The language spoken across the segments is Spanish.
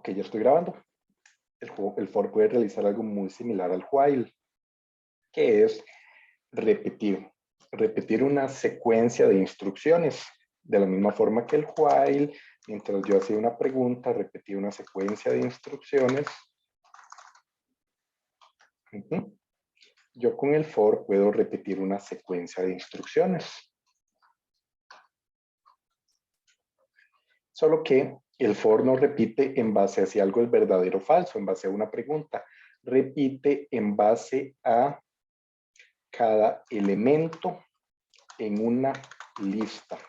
Ok, ya estoy grabando. El for puede realizar algo muy similar al while, que es repetir una secuencia de instrucciones. De la misma forma que el while, mientras yo hacía una pregunta, repetía una secuencia de instrucciones. Yo con el for puedo repetir una secuencia de instrucciones. Solo que el for no repite en base a si algo es verdadero o falso, en base a una pregunta. Repite en base a cada elemento en una lista.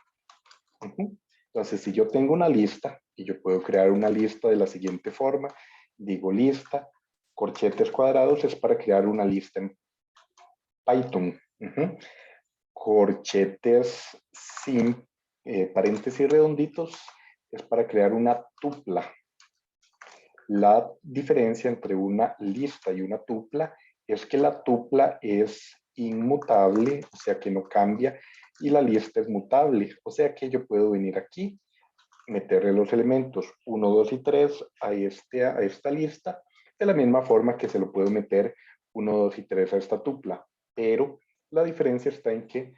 Entonces, si yo tengo una lista, y yo puedo crear una lista de la siguiente forma, digo lista, corchetes cuadrados es para crear una lista en Python. Corchetes sin paréntesis redonditos es para crear una tupla. La diferencia entre una lista y una tupla es que la tupla es inmutable, o sea que no cambia, y la lista es mutable, o sea que yo puedo venir aquí, meterle los elementos 1, 2 y 3 a esta lista, de la misma forma que se lo puedo meter 1, 2 y 3 a esta tupla, pero la diferencia está en que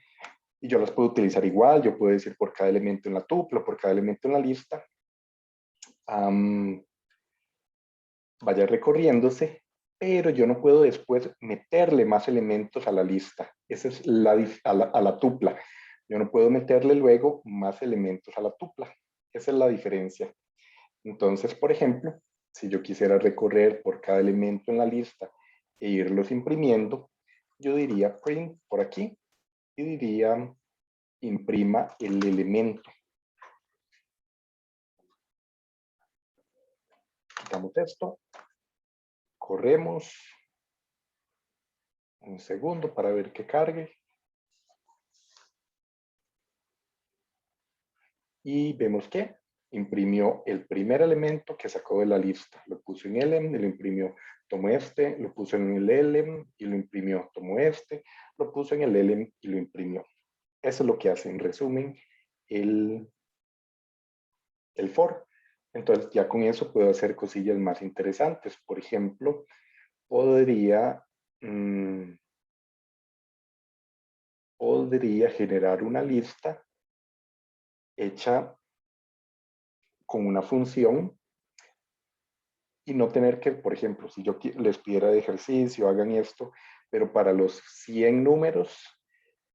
y yo las puedo utilizar igual, yo puedo decir por cada elemento en la tupla, por cada elemento en la lista, vaya recorriéndose, pero yo no puedo después meterle más elementos a la lista. Esa es a la tupla. Yo no puedo meterle luego más elementos a la tupla. Esa es la diferencia. Entonces, por ejemplo, si yo quisiera recorrer por cada elemento en la lista e irlos imprimiendo, yo diría print por aquí y diría imprima el elemento. Quitamos esto, corremos un segundo para ver que cargue. Y vemos que imprimió el primer elemento que sacó de la lista. Lo puso en elem, lo imprimió. Tomó este, lo puso en el elem y lo imprimió. Tomó este, lo puso en el elem y lo imprimió. Eso es lo que hace en resumen el for. Entonces ya con eso puedo hacer cosillas más interesantes. Por ejemplo, podría generar una lista hecha con una función y no tener que, por ejemplo, si yo les pidiera de ejercicio, hagan esto, pero para los 100 números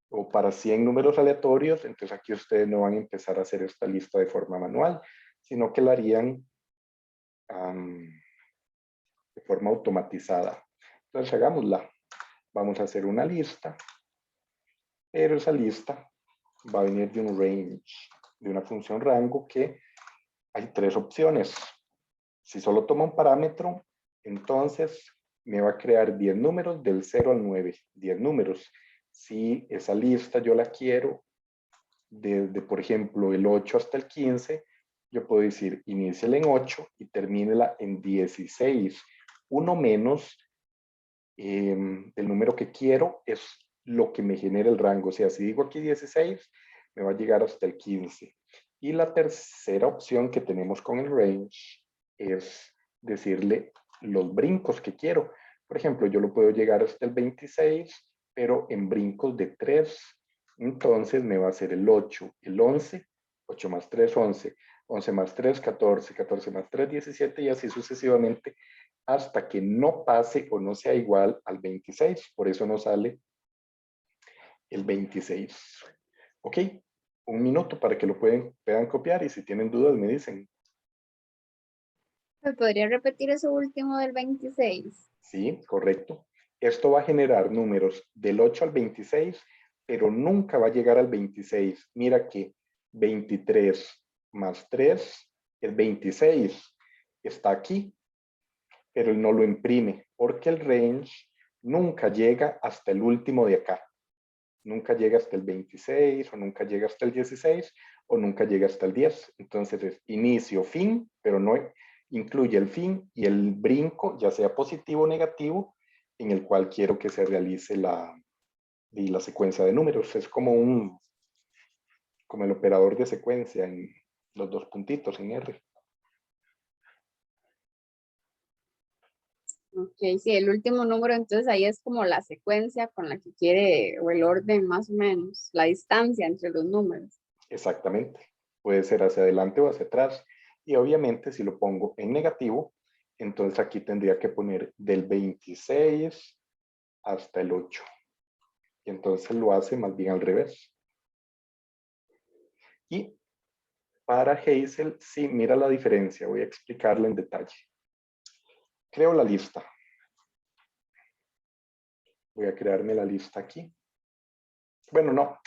o para 100 números aleatorios, entonces aquí ustedes no van a empezar a hacer esta lista de forma manual, sino que la harían de forma automatizada. Entonces hagámosla. Vamos a hacer una lista, pero esa lista va a venir de un range, de una función rango que hay 3 opciones. Si solo toma un parámetro, entonces me va a crear 10 números del 0 al 9, 10 números. Si esa lista yo la quiero desde, por ejemplo, el 8 hasta el 15, yo puedo decir iníciala en 8 y termínela en 16. Uno menos del número que quiero es lo que me genera el rango. O sea, si digo aquí 16, me va a llegar hasta el 15. Y la tercera opción que tenemos con el range es decirle los brincos que quiero. Por ejemplo, yo lo puedo llegar hasta el 26, pero en brincos de 3. Entonces me va a ser el 8, el 11, 8 más 3, 11, 11 más 3, 14, 14 más 3, 17 y así sucesivamente hasta que no pase o no sea igual al 26. Por eso no sale el 26. Ok, un minuto para que lo puedan copiar y si tienen dudas me dicen. ¿Me podría repetir eso último del 26? Sí, correcto. Esto va a generar números del 8 al 26, pero nunca va a llegar al 26. Mira que 23 más 3 es 26. Está aquí, pero él no lo imprime porque el range nunca llega hasta el último de acá. Nunca llega hasta el 26 o nunca llega hasta el 16 o nunca llega hasta el 10. Entonces es inicio, fin, pero no incluye el fin y el brinco, ya sea positivo o negativo, en el cual quiero que se realice la secuencia de números. Es como el operador de secuencia en los 2 puntitos en R. Ok, sí, el último número, entonces ahí es como la secuencia con la que quiere, o el orden más o menos, la distancia entre los números. Exactamente. Puede ser hacia adelante o hacia atrás. Y obviamente si lo pongo en negativo, entonces aquí tendría que poner del 26 hasta el 8. Y entonces lo hace más bien al revés. Y para Hazel, sí, mira la diferencia. Voy a explicarla en detalle. Creo la lista. Voy a crearme la lista aquí. Bueno, no.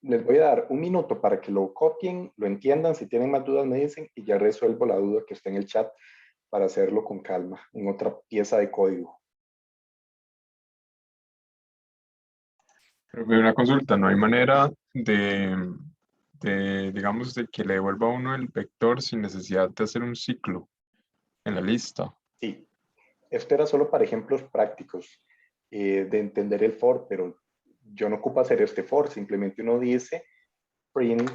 Les voy a dar un minuto para que lo copien, lo entiendan. Si tienen más dudas me dicen y ya resuelvo la duda que está en el chat para hacerlo con calma en otra pieza de código. Pero una consulta, no hay manera digamos, de que le devuelva a uno el vector sin necesidad de hacer un ciclo en la lista. Sí, esto era solo para ejemplos prácticos de entender el for, pero yo no ocupo hacer este for, simplemente uno dice print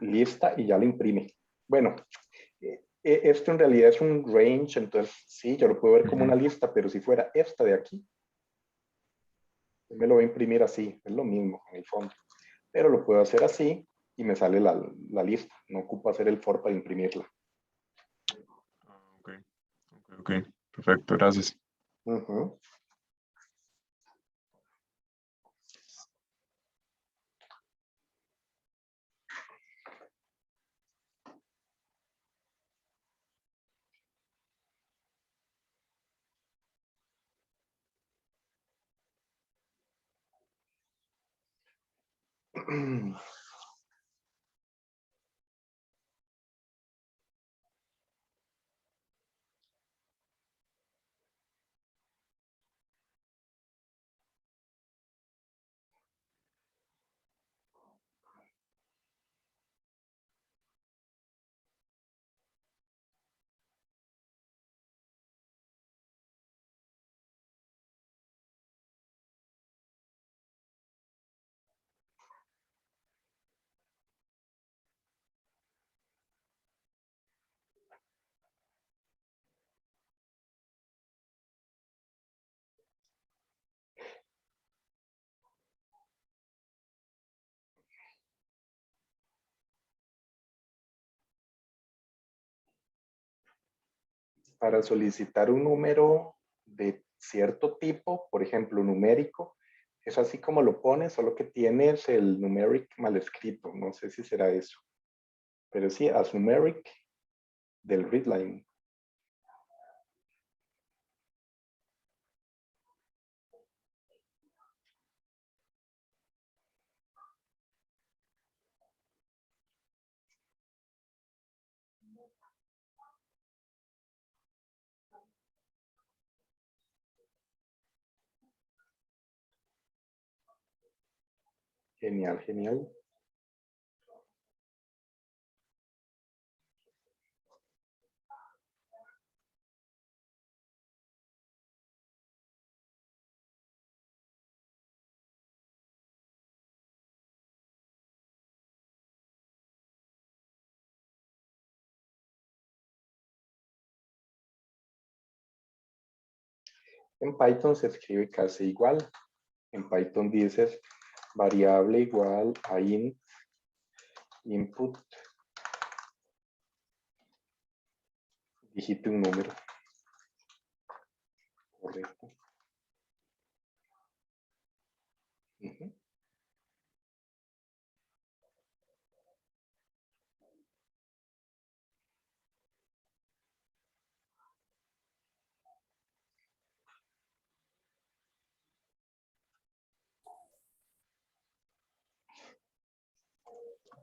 lista y ya lo imprime. Bueno, esto en realidad es un range, entonces sí, yo lo puedo ver como una lista, pero si fuera esta de aquí, me lo voy a imprimir así, es lo mismo en el fondo, pero lo puedo hacer así y me sale la lista, no ocupo hacer el for para imprimirla. Ok, perfecto, gracias. Uh-huh. Para solicitar un número de cierto tipo, por ejemplo, numérico, es así como lo pones, solo que tienes el numeric mal escrito. No sé si será eso. Pero sí, as numeric del readline. Genial, genial. En Python se escribe casi igual. En Python dices variable igual a int input, digite un número. Correcto. Uh-huh.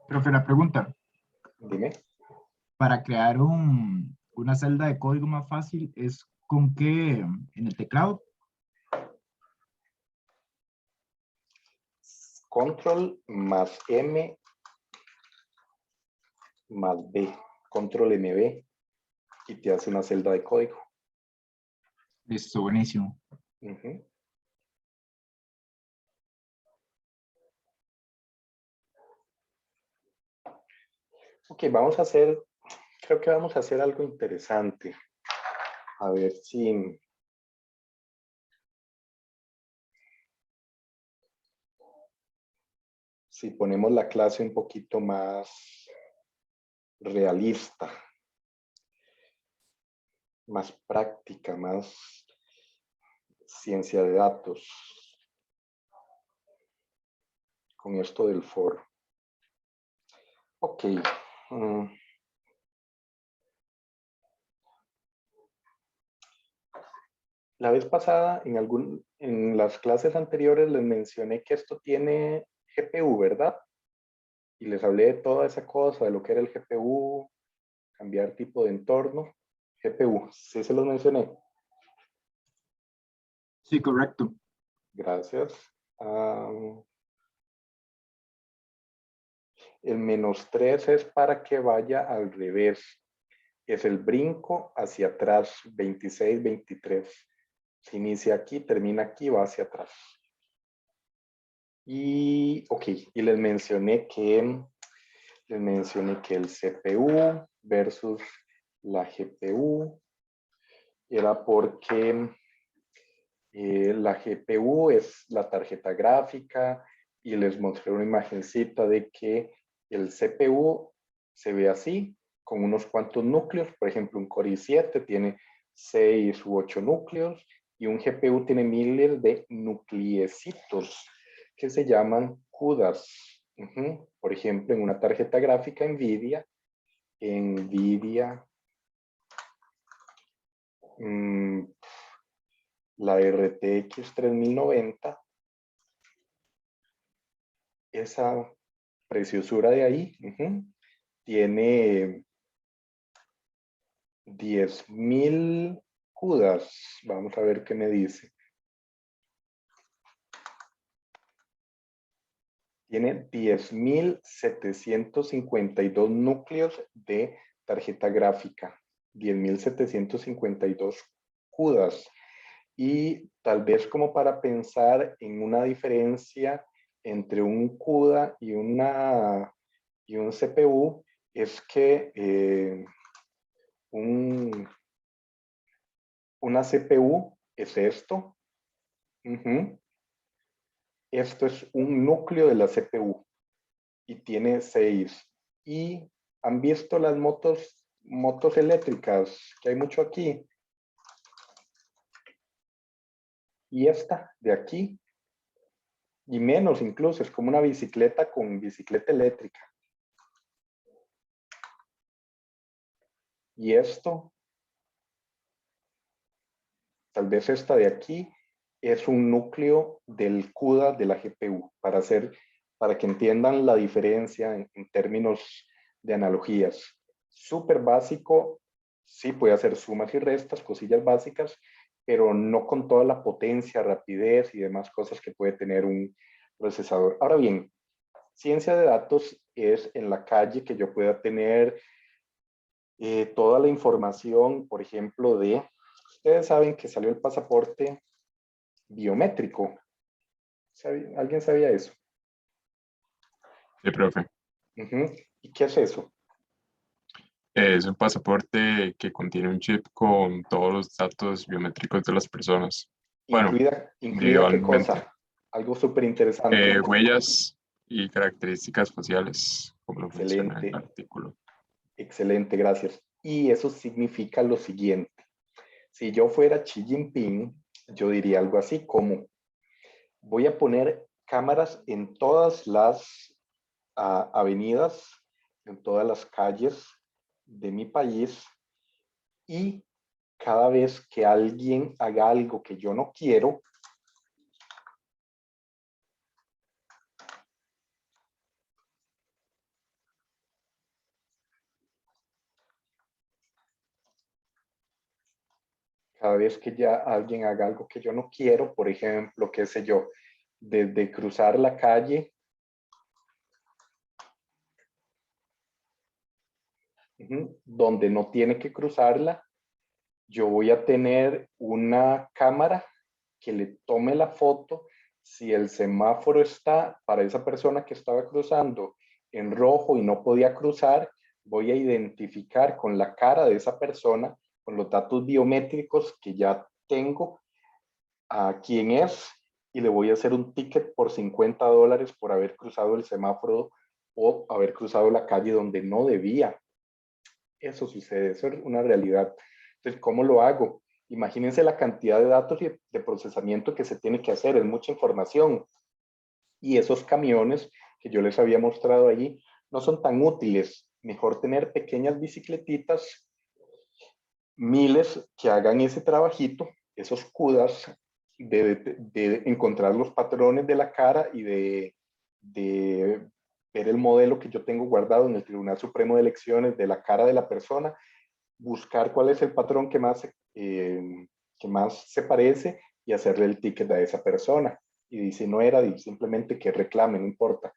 Profe, la pregunta, Dime. para crear una celda de código más fácil, ¿es con qué en el teclado? Control más M más B. Control MB y te hace una celda de código. Listo, buenísimo. Uh-huh. Ok, creo que vamos a hacer algo interesante. A ver si ponemos la clase un poquito más realista, más práctica, más ciencia de datos, con esto del for. Ok. La vez pasada, en las clases anteriores, les mencioné que esto tiene GPU, ¿verdad? Y les hablé de toda esa cosa, de lo que era el GPU, cambiar tipo de entorno. GPU, sí se los mencioné. Sí, correcto. Gracias. El -3 es para que vaya al revés. Es el brinco hacia atrás, 26, 23. Se inicia aquí, termina aquí, va hacia atrás. Y, ok, y les mencioné que el CPU versus la GPU era porque la GPU es la tarjeta gráfica y les mostré una imagencita de que el CPU se ve así, con unos cuantos núcleos. Por ejemplo, un Core i7 tiene 6 u 8 núcleos y un GPU tiene miles de nucleecitos que se llaman CUDAs. Por ejemplo, en una tarjeta gráfica NVIDIA, la RTX 3090, esa preciosura de ahí, tiene 10.000 CUDAs. Vamos a ver qué me dice. Tiene 10.752 núcleos de tarjeta gráfica. 10.752 CUDAs. Y tal vez como para pensar en una diferencia entre un CUDA y un CPU, es que una CPU es esto. Esto es un núcleo de la CPU y tiene 6. Y han visto las motos eléctricas, que hay mucho aquí. Y esta de aquí, y menos incluso, es como una bicicleta con bicicleta eléctrica. Y esto, tal vez esta de aquí, es un núcleo del CUDA de la GPU, para que entiendan la diferencia en términos de analogías. Súper básico, sí puede hacer sumas y restas, cosillas básicas, pero no con toda la potencia, rapidez y demás cosas que puede tener un procesador. Ahora bien, ciencia de datos es en la calle que yo pueda tener toda la información, por ejemplo, ustedes saben que salió el pasaporte biométrico. ¿Alguien sabía eso? Sí, profe. ¿Y qué es eso? Es un pasaporte que contiene un chip con todos los datos biométricos de las personas. Bueno, ¿Incluida qué individualmente. cosa? Algo súper interesante. Huellas y características faciales, como lo menciona el Excelente, artículo. excelente, gracias. Y eso significa lo siguiente. Si yo fuera Xi Jinping, yo diría algo así como, voy a poner cámaras en todas las avenidas, en todas las calles de mi país, y cada vez que alguien haga algo que yo no quiero, cada vez que ya alguien haga algo que yo no quiero, por ejemplo, qué sé yo, desde cruzar la calle, donde no tiene que cruzarla, yo voy a tener una cámara que le tome la foto. Si el semáforo está para esa persona que estaba cruzando en rojo y no podía cruzar, voy a identificar con la cara de esa persona con los datos biométricos que ya tengo, a quién es, y le voy a hacer un ticket por $50 por haber cruzado el semáforo o haber cruzado la calle donde no debía. Eso sucede, eso es una realidad. Entonces, ¿cómo lo hago? Imagínense la cantidad de datos y de procesamiento que se tiene que hacer, es mucha información. Y esos camiones que yo les había mostrado allí no son tan útiles. Mejor tener pequeñas bicicletitas, miles que hagan ese trabajito, esos CUDAs, de encontrar los patrones de la cara y de ver el modelo que yo tengo guardado en el Tribunal Supremo de Elecciones de la cara de la persona, buscar cuál es el patrón que más se parece y hacerle el ticket a esa persona. Y si no era, simplemente que reclame, no importa.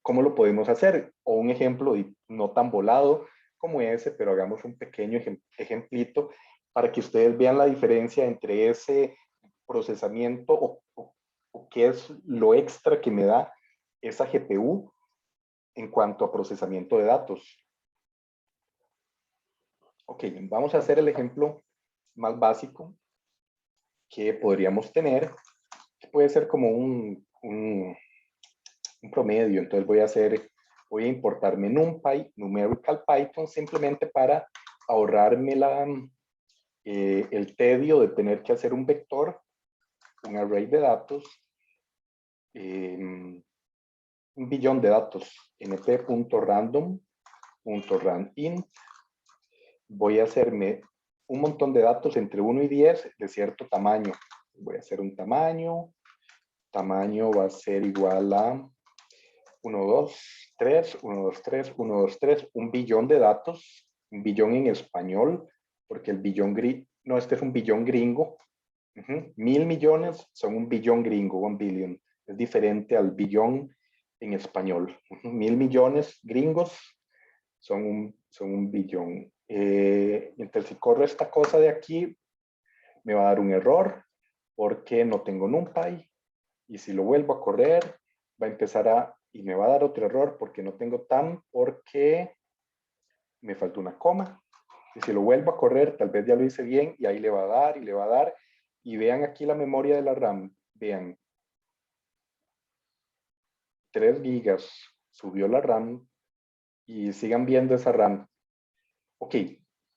¿Cómo lo podemos hacer? O un ejemplo no tan volado como ese, pero hagamos un pequeño ejemplito para que ustedes vean la diferencia entre ese procesamiento o qué es lo extra que me da esa GPU en cuanto a procesamiento de datos. Ok, vamos a hacer el ejemplo más básico que podríamos tener, que puede ser como un promedio. Entonces voy a importarme NumPy, Numerical Python, simplemente para ahorrarme el tedio de tener que hacer un vector, un array de datos, un billón de datos, np.random.randint. Voy a hacerme un montón de datos entre 1 y 10 de cierto tamaño. Voy a hacer un tamaño va a ser igual a 1, 2, 3, 1, 2, 3, 1, 2, 3, un billón de datos, un billón en español, porque el billón no, este es un billón gringo. 1.000 millones son un billón gringo, 1 billion. Es diferente al billón en español. 1.000 millones gringos son un billón. Entonces, si corro esta cosa de aquí, me va a dar un error porque no tengo NumPy. Y si lo vuelvo a correr, va a empezar y me va a dar otro error porque no tengo TAM, porque me falta una coma. Y si lo vuelvo a correr, tal vez ya lo hice bien y ahí le va a dar y le va a dar. Y vean aquí la memoria de la RAM. Vean, 3 gigas subió la RAM y sigan viendo esa RAM. Ok,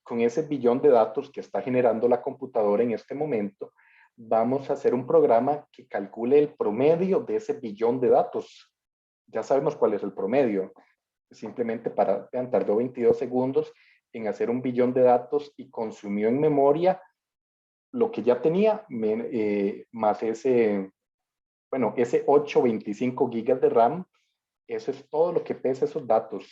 con ese billón de datos que está generando la computadora en este momento, vamos a hacer un programa que calcule el promedio de ese billón de datos. Ya sabemos cuál es el promedio. Simplemente tardó 22 segundos en hacer un billón de datos y consumió en memoria lo que ya tenía, más ese 825 gigas de RAM. Eso es todo lo que pesa esos datos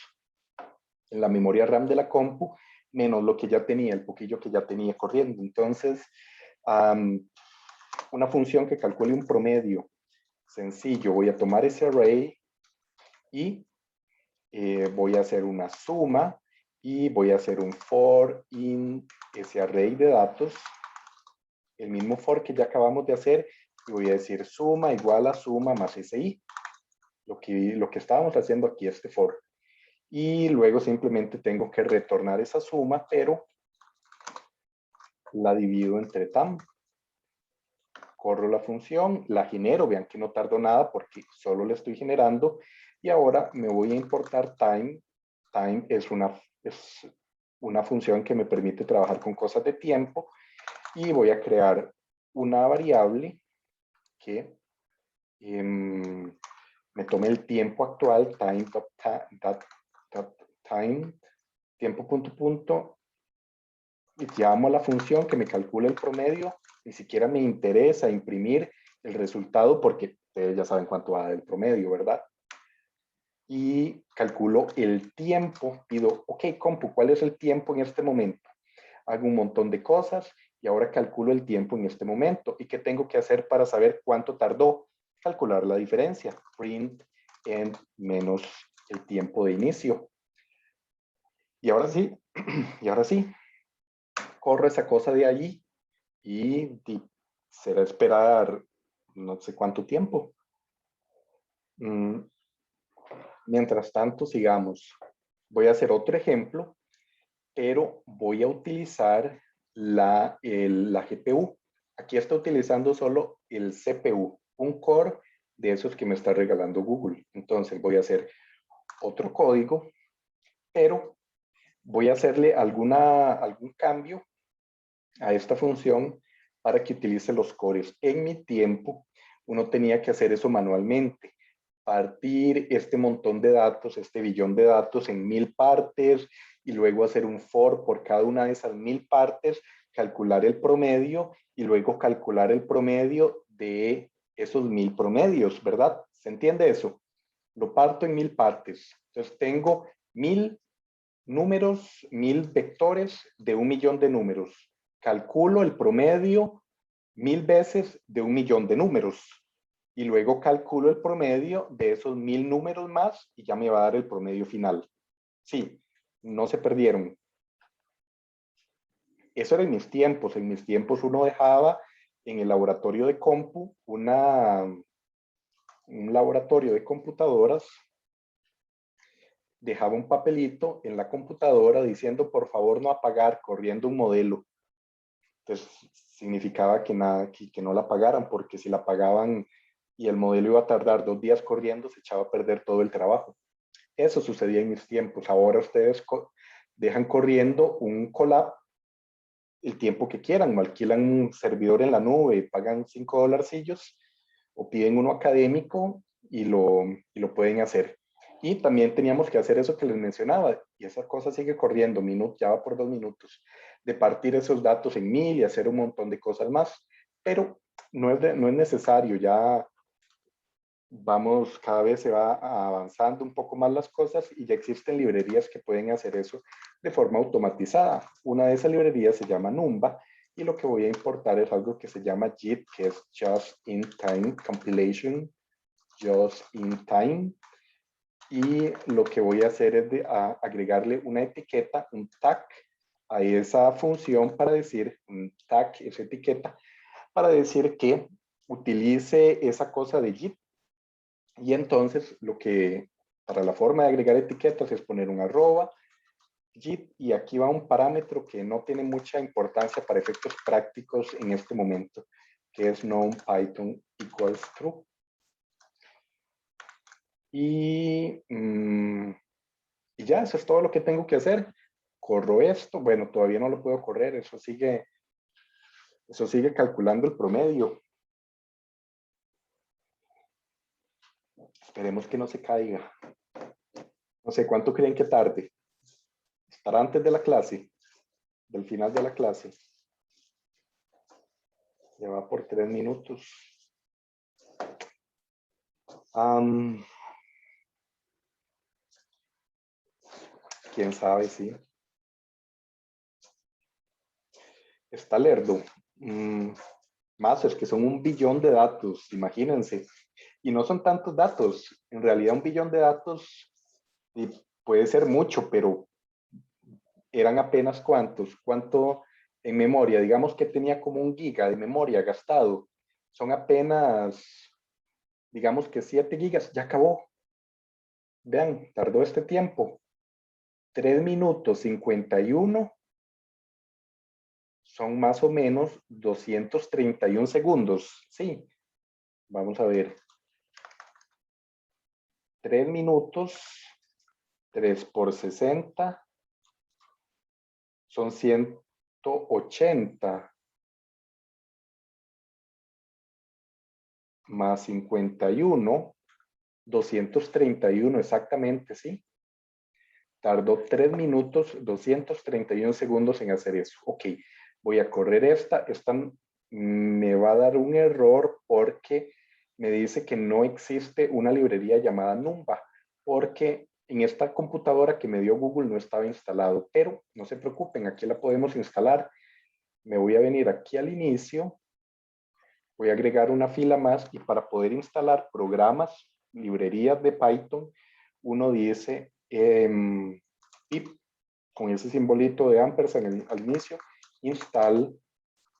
en la memoria RAM de la compu, menos lo que ya tenía, el poquillo que ya tenía corriendo. Entonces, una función que calcule un promedio sencillo, voy a tomar ese array y voy a hacer una suma y voy a hacer un for in ese array de datos, el mismo for que ya acabamos de hacer, y voy a decir suma igual a suma más SI, lo que estábamos haciendo aquí, este for. Y luego simplemente tengo que retornar esa suma, pero la divido entre tam. Corro la función, la genero, vean que no tardo nada porque solo le estoy generando. Y ahora me voy a importar time. Time es una función que me permite trabajar con cosas de tiempo. Y voy a crear una variable que me tome el tiempo actual, time, tiempo punto punto, y llamo a la función que me calcula el promedio. Ni siquiera me interesa imprimir el resultado porque ustedes ya saben cuánto va el promedio, ¿verdad? Y calculo el tiempo. Pido, ok, compu, ¿cuál es el tiempo en este momento? Hago un montón de cosas y ahora calculo el tiempo en este momento. ¿Y qué tengo que hacer para saber cuánto tardó? Calcular la diferencia. Print en menos el tiempo de inicio. Y ahora sí, corro esa cosa de allí y será esperar no sé cuánto tiempo. Mientras tanto, sigamos. Voy a hacer otro ejemplo pero voy a utilizar la GPU. Aquí está utilizando solo el CPU, un core de esos que me está regalando Google. Entonces voy a hacer otro código, pero voy a hacerle algún cambio a esta función para que utilice los cores. En mi tiempo, uno tenía que hacer eso manualmente. Partir este montón de datos, este billón de datos en 1000 partes y luego hacer un for por cada una de esas 1000 partes, calcular el promedio y luego calcular el promedio de esos 1000 promedios, ¿verdad? ¿Se entiende eso? Lo parto en 1000 partes. Entonces tengo 1000 números, 1000 vectores de 1.000.000 de números. Calculo el promedio 1000 veces de 1.000.000 de números. Y luego calculo el promedio de esos 1000 números más y ya me va a dar el promedio final. Sí, no se perdieron. Eso era en mis tiempos. En mis tiempos uno dejaba en el laboratorio de compu un laboratorio de computadoras, dejaba un papelito en la computadora diciendo por favor no apagar, corriendo un modelo. Entonces significaba que no la apagaran, porque si la apagaban y el modelo iba a tardar 2 días corriendo, se echaba a perder todo el trabajo. Eso sucedía en mis tiempos. Ahora ustedes dejan corriendo un Colab el tiempo que quieran, o alquilan un servidor en la nube, pagan $5 o piden uno académico y lo pueden hacer. Y también teníamos que hacer eso que les mencionaba, y esa cosa sigue corriendo, ya va por 2 minutos, de partir esos datos en 1000 y hacer un montón de cosas más, pero no es necesario, ya cada vez se va avanzando un poco más las cosas y ya existen librerías que pueden hacer eso de forma automatizada. Una de esas librerías se llama Numba y lo que voy a importar es algo que se llama JIT, que es Just in Time Compilation, Just in Time. Y lo que voy a hacer es agregarle una etiqueta, un tag, a esa función para decir, un tag, esa etiqueta, para decir que utilice esa cosa de JIT. Y entonces para la forma de agregar etiquetas es poner un arroba, JIT, y aquí va un parámetro que no tiene mucha importancia para efectos prácticos en este momento, que es non-Python equals true. Y ya, eso es todo lo que tengo que hacer. Corro esto, bueno, todavía no lo puedo correr, eso sigue calculando el promedio. Esperemos que no se caiga. No sé, ¿cuánto creen que tarde? ¿Estará antes de la clase? ¿Del final de la clase? Ya va por 3 minutos. ¿Quién sabe? Sí. Está lerdo. Más, es que son 1.000.000.000 de datos, imagínense. Y no son tantos datos. En realidad 1.000.000.000 de datos puede ser mucho, pero eran apenas ¿cuánto en memoria? Digamos que tenía como 1 giga de memoria gastado. Son apenas, digamos que 7 gigas, ya acabó. Vean, tardó este tiempo. 3 minutos 51 son más o menos 231 segundos. Sí, vamos a ver. 3 minutos, 3 por 60, son 180. Más 51, 231 exactamente, ¿sí? Tardó 3 minutos, 231 segundos en hacer eso. Ok, voy a correr esta me va a dar un error porque me dice que no existe una librería llamada Numba, porque en esta computadora que me dio Google no estaba instalado, pero no se preocupen, aquí la podemos instalar. Me voy a venir aquí al inicio, voy a agregar una fila más y para poder instalar programas, librerías de Python, uno dice pip, con ese simbolito de ampersand al inicio, install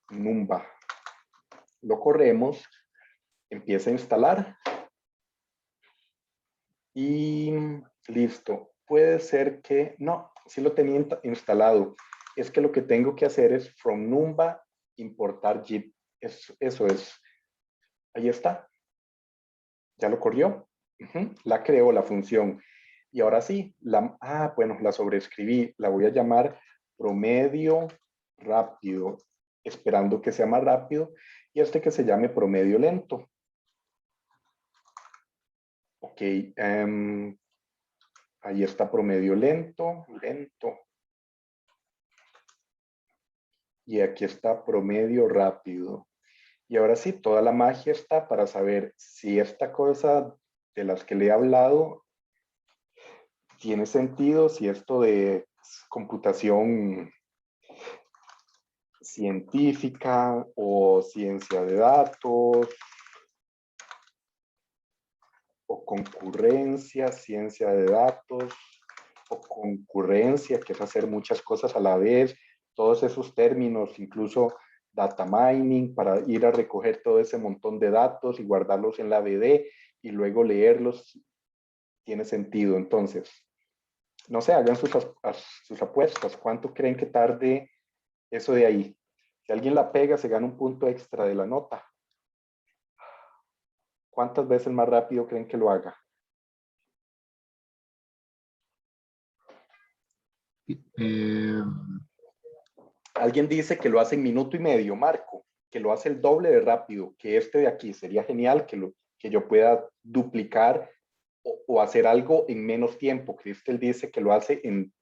Numba. Lo corremos, empieza a instalar y listo. Puede ser que no, sí lo tenía instalado. Es que lo que tengo que hacer es from Numba importar Git. Eso es. Ahí está. Ya lo corrió. La creó la función. Y ahora sí, bueno, la sobreescribí. La voy a llamar promedio rápido, esperando que sea más rápido. Y que se llame promedio lento. Ok. Ahí está promedio lento. Y aquí está promedio rápido. Y ahora sí, toda la magia está para saber si esta cosa de las que le he hablado tiene sentido, si esto de computación científica o ciencia de datos o concurrencia, ciencia de datos o concurrencia, que es hacer muchas cosas a la vez, todos esos términos, incluso data mining, para ir a recoger todo ese montón de datos y guardarlos en la BD y luego leerlos, tiene sentido. Entonces, no sé, hagan sus apuestas. ¿Cuánto creen que tarde eso de ahí? Si alguien la pega, se gana un punto extra de la nota. ¿Cuántas veces más rápido creen que lo haga? Alguien dice que lo hace en minuto y medio, Marco, que lo hace el doble de rápido que este de aquí. Sería genial que yo pueda duplicar o hacer algo en menos tiempo. Cristel dice que lo hace en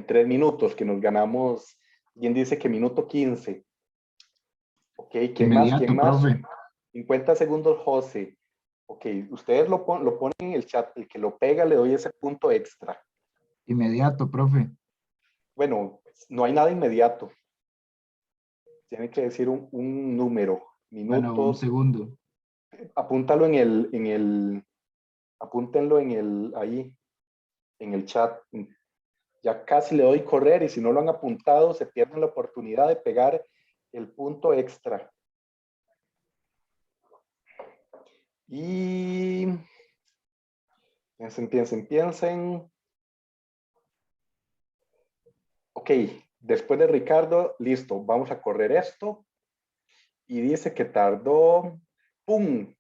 3 minutos, que nos ganamos. Alguien dice que minuto 15. Ok, ¿quién más? Inmediato, ¿Quién más? profe. 50 segundos, José. Ok, ustedes lo ponen en el chat. El que lo pega le doy ese punto extra. Inmediato, profe. Bueno, no hay nada inmediato. Tiene que decir un número, Bueno, un minutos. segundo. Apúntalo apúntenlo ahí, en el chat. Ya casi le doy correr y si no lo han apuntado, se pierden la oportunidad de pegar el punto extra. Y piensen. Ok, después de Ricardo, listo, vamos a correr esto. Y dice que tardó, ¡pum!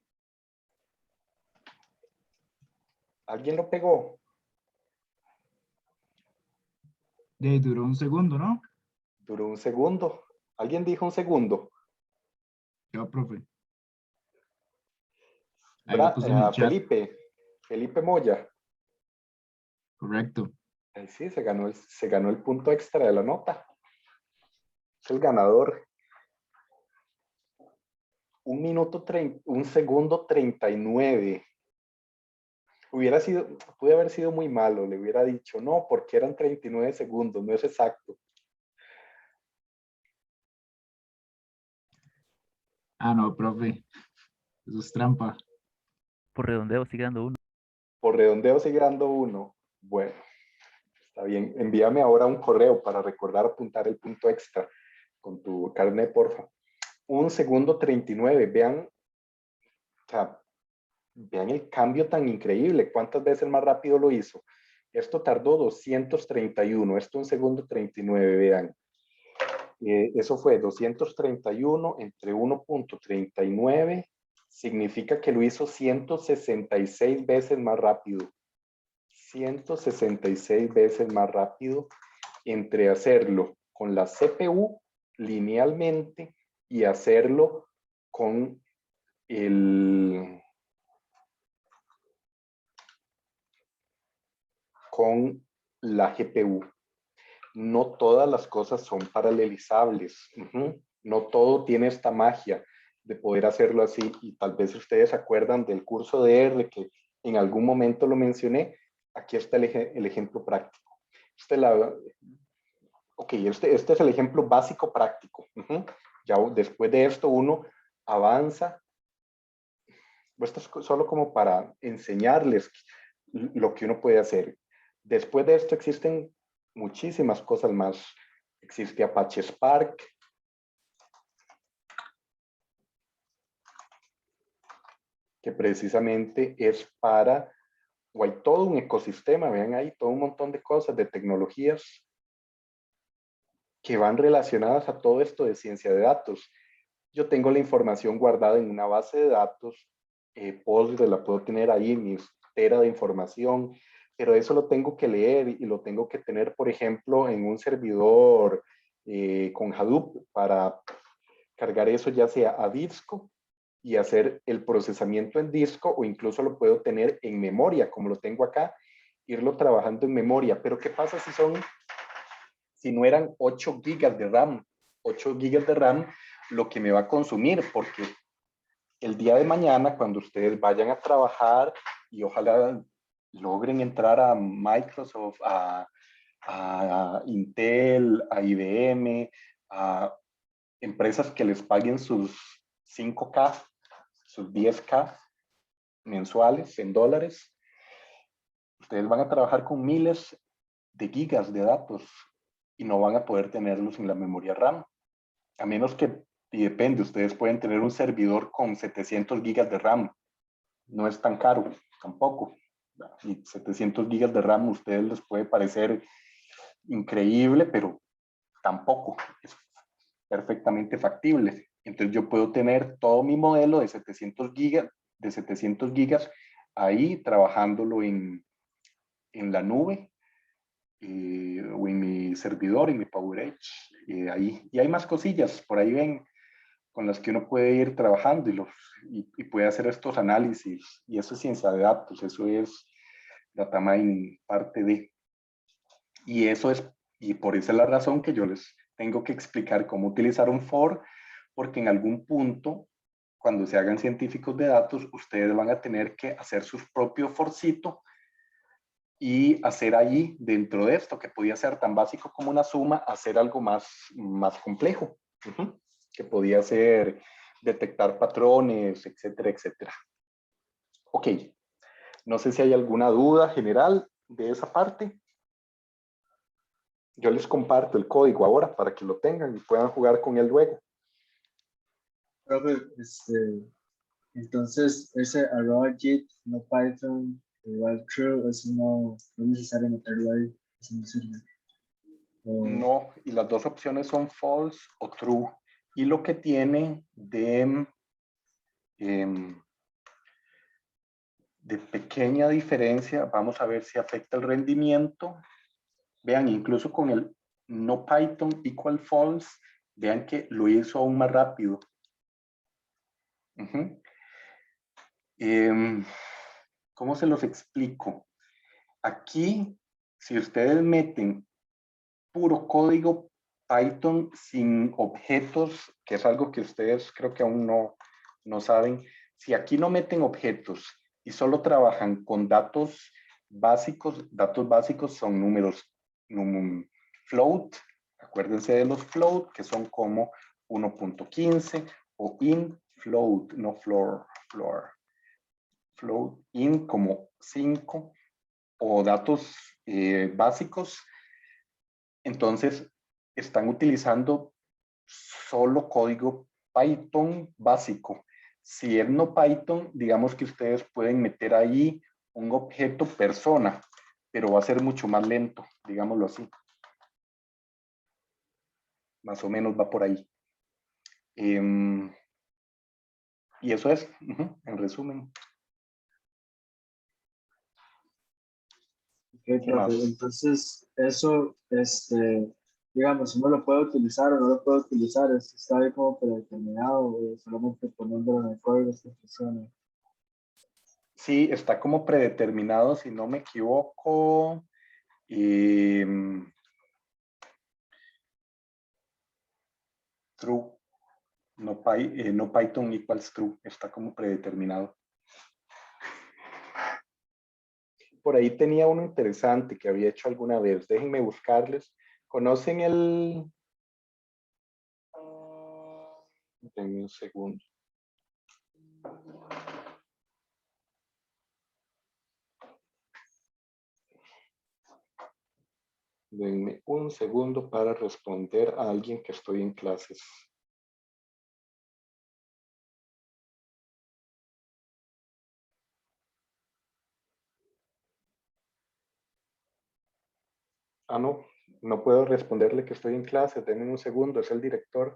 ¿Alguien lo pegó? Duró un segundo, ¿no? Duró un segundo. ¿Alguien dijo un segundo? Yo, profe. Ahí lo puse en el chat. Felipe Moya. Correcto. Ahí sí, se ganó el punto extra de la nota. Es el ganador. 1 segundo 39. Pude haber sido muy malo. Le hubiera dicho, no, porque eran 39 segundos, no es exacto. Ah, no, profe. Eso es trampa. Por redondeo sigue dando 1. Por redondeo sigue dando 1. Bueno, está bien. Envíame ahora un correo para recordar apuntar el punto extra con tu carnet, porfa. 1 segundo 39. Vean, o sea, vean el cambio tan increíble. ¿Cuántas veces más rápido lo hizo? Esto tardó 231. Esto 1 segundo 39. Vean. Eso fue 231 entre 1.39. Significa que lo hizo 166 veces más rápido. 166 veces más rápido entre hacerlo con la CPU linealmente y hacerlo con la GPU. No todas las cosas son paralelizables. No todo tiene esta magia de poder hacerlo así. Y tal vez ustedes se acuerdan del curso de R que en algún momento lo mencioné. Aquí está el ejemplo práctico. Este es el ejemplo básico práctico. Ya después de esto uno avanza. Esto es solo como para enseñarles lo que uno puede hacer. Después de esto existen muchísimas cosas más. Existe Apache Spark. Que precisamente es para o hay todo un ecosistema, vean ahí, todo un montón de cosas, de tecnologías que van relacionadas a todo esto de ciencia de datos. Yo tengo la información guardada en una base de datos, Postgres la puedo tener ahí en mi tera de información, pero eso lo tengo que leer y lo tengo que tener, por ejemplo, en un servidor con Hadoop para cargar eso ya sea a disco y hacer el procesamiento en disco, o incluso lo puedo tener en memoria, como lo tengo acá, irlo trabajando en memoria. Pero ¿qué pasa si no eran 8 gigas de RAM? 8 gigas de RAM, lo que me va a consumir, porque el día de mañana, cuando ustedes vayan a trabajar y ojalá logren entrar a Microsoft, a Intel, a IBM, a empresas que les paguen sus 5K, sus 10K mensuales en dólares, ustedes van a trabajar con miles de gigas de datos y no van a poder tenerlos en la memoria RAM. A menos que, y depende, ustedes pueden tener un servidor con 700 gigas de RAM. No es tan caro, tampoco. Y 700 gigas de RAM a ustedes les puede parecer increíble, pero tampoco. Es perfectamente factible. Entonces yo puedo tener todo mi modelo de 700 gigas ahí trabajándolo en la nube o en mi servidor, en mi PowerEdge. Ahí. Y hay más cosillas, por ahí ven, con las que uno puede ir trabajando y puede hacer estos análisis. Y eso es ciencia de datos, eso es data mining, parte de. Y eso es, y por esa es la razón que yo les tengo que explicar cómo utilizar un for, porque en algún punto, cuando se hagan científicos de datos, ustedes van a tener que hacer su propio forcito y hacer ahí, dentro de esto, que podía ser tan básico como una suma, hacer algo más complejo, que podía ser detectar patrones, etcétera, etcétera. Ok, no sé si hay alguna duda general de esa parte. Yo les comparto el código ahora para que lo tengan y puedan jugar con él luego. Profe, entonces ese arroba JIT, no Python, igual true, eso no es necesario meterlo ahí, eso no sirve. No, y las dos opciones son false o true. Y lo que tiene de pequeña diferencia, vamos a ver si afecta el rendimiento. Vean, incluso con el no Python equal false, vean que lo hizo aún más rápido. ¿Cómo se los explico? Aquí, si ustedes meten puro código Python sin objetos, que es algo que ustedes creo que aún no saben, si aquí no meten objetos y solo trabajan con datos básicos son números float, acuérdense de los float, que son como 1.15 o in float, no floor, float in como 5 o datos básicos. Entonces, están utilizando solo código Python básico. Si es no Python, digamos que ustedes pueden meter ahí un objeto persona, pero va a ser mucho más lento, digámoslo así. Más o menos va por ahí. Y eso es, en resumen. Ok, profe, entonces eso, digamos, uno lo puede utilizar o no lo puede utilizar, está ahí como predeterminado o solamente poniéndolo en el código que funciona. Sí, está como predeterminado, si no me equivoco. True. No Python equals true. Está como predeterminado. Por ahí tenía uno interesante que había hecho alguna vez. Déjenme buscarles. ¿Conocen el...? Denme un segundo. Denme un segundo para responder a alguien que estoy en clases. Ah, no puedo responderle que estoy en clase. Denme un segundo, es el director.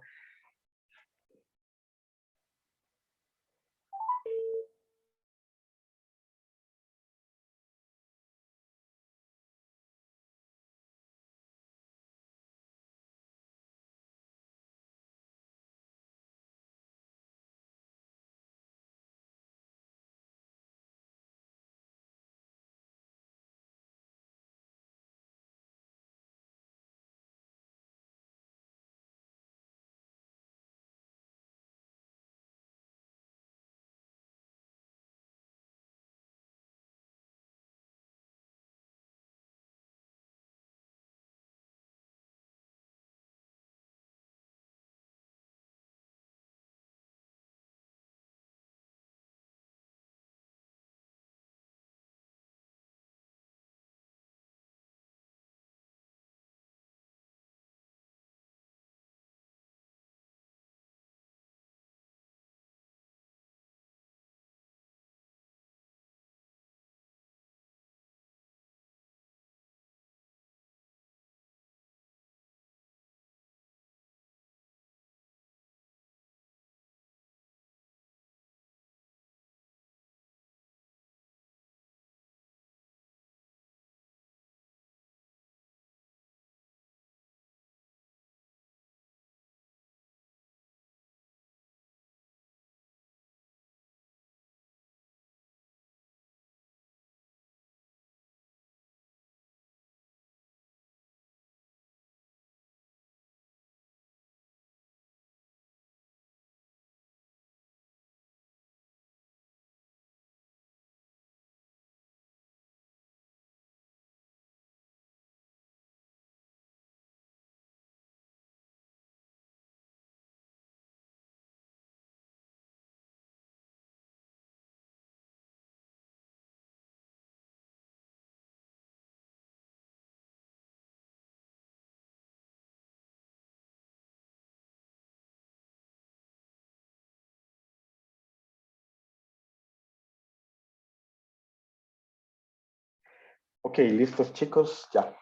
Ok, listos chicos, ya.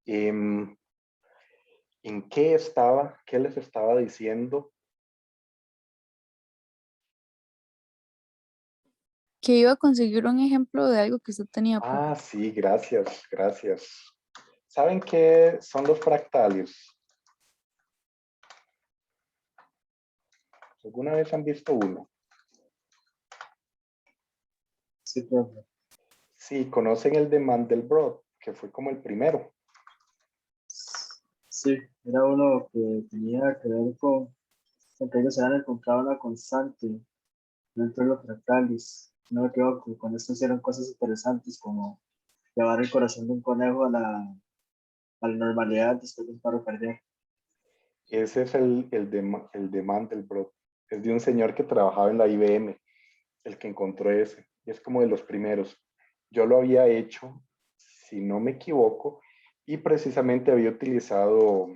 ¿En qué estaba? ¿Qué les estaba diciendo? Que iba a conseguir un ejemplo de algo que usted tenía. Ah, sí, gracias. ¿Saben qué son los fractales? ¿Alguna vez han visto uno? Sí, profe. Sí, conocen el de Mandelbrot, que fue como el primero. Sí, era uno que tenía que ver con que ellos habían encontrado una constante dentro de los fractales. No me equivoco, con esto hicieron cosas interesantes como llevar el corazón de un conejo a la normalidad después de un paro cardíaco. Ese es el de Mandelbrot. Es de un señor que trabajaba en la IBM, el que encontró ese. Y es como de los primeros. Yo lo había hecho, si no me equivoco, y precisamente había utilizado,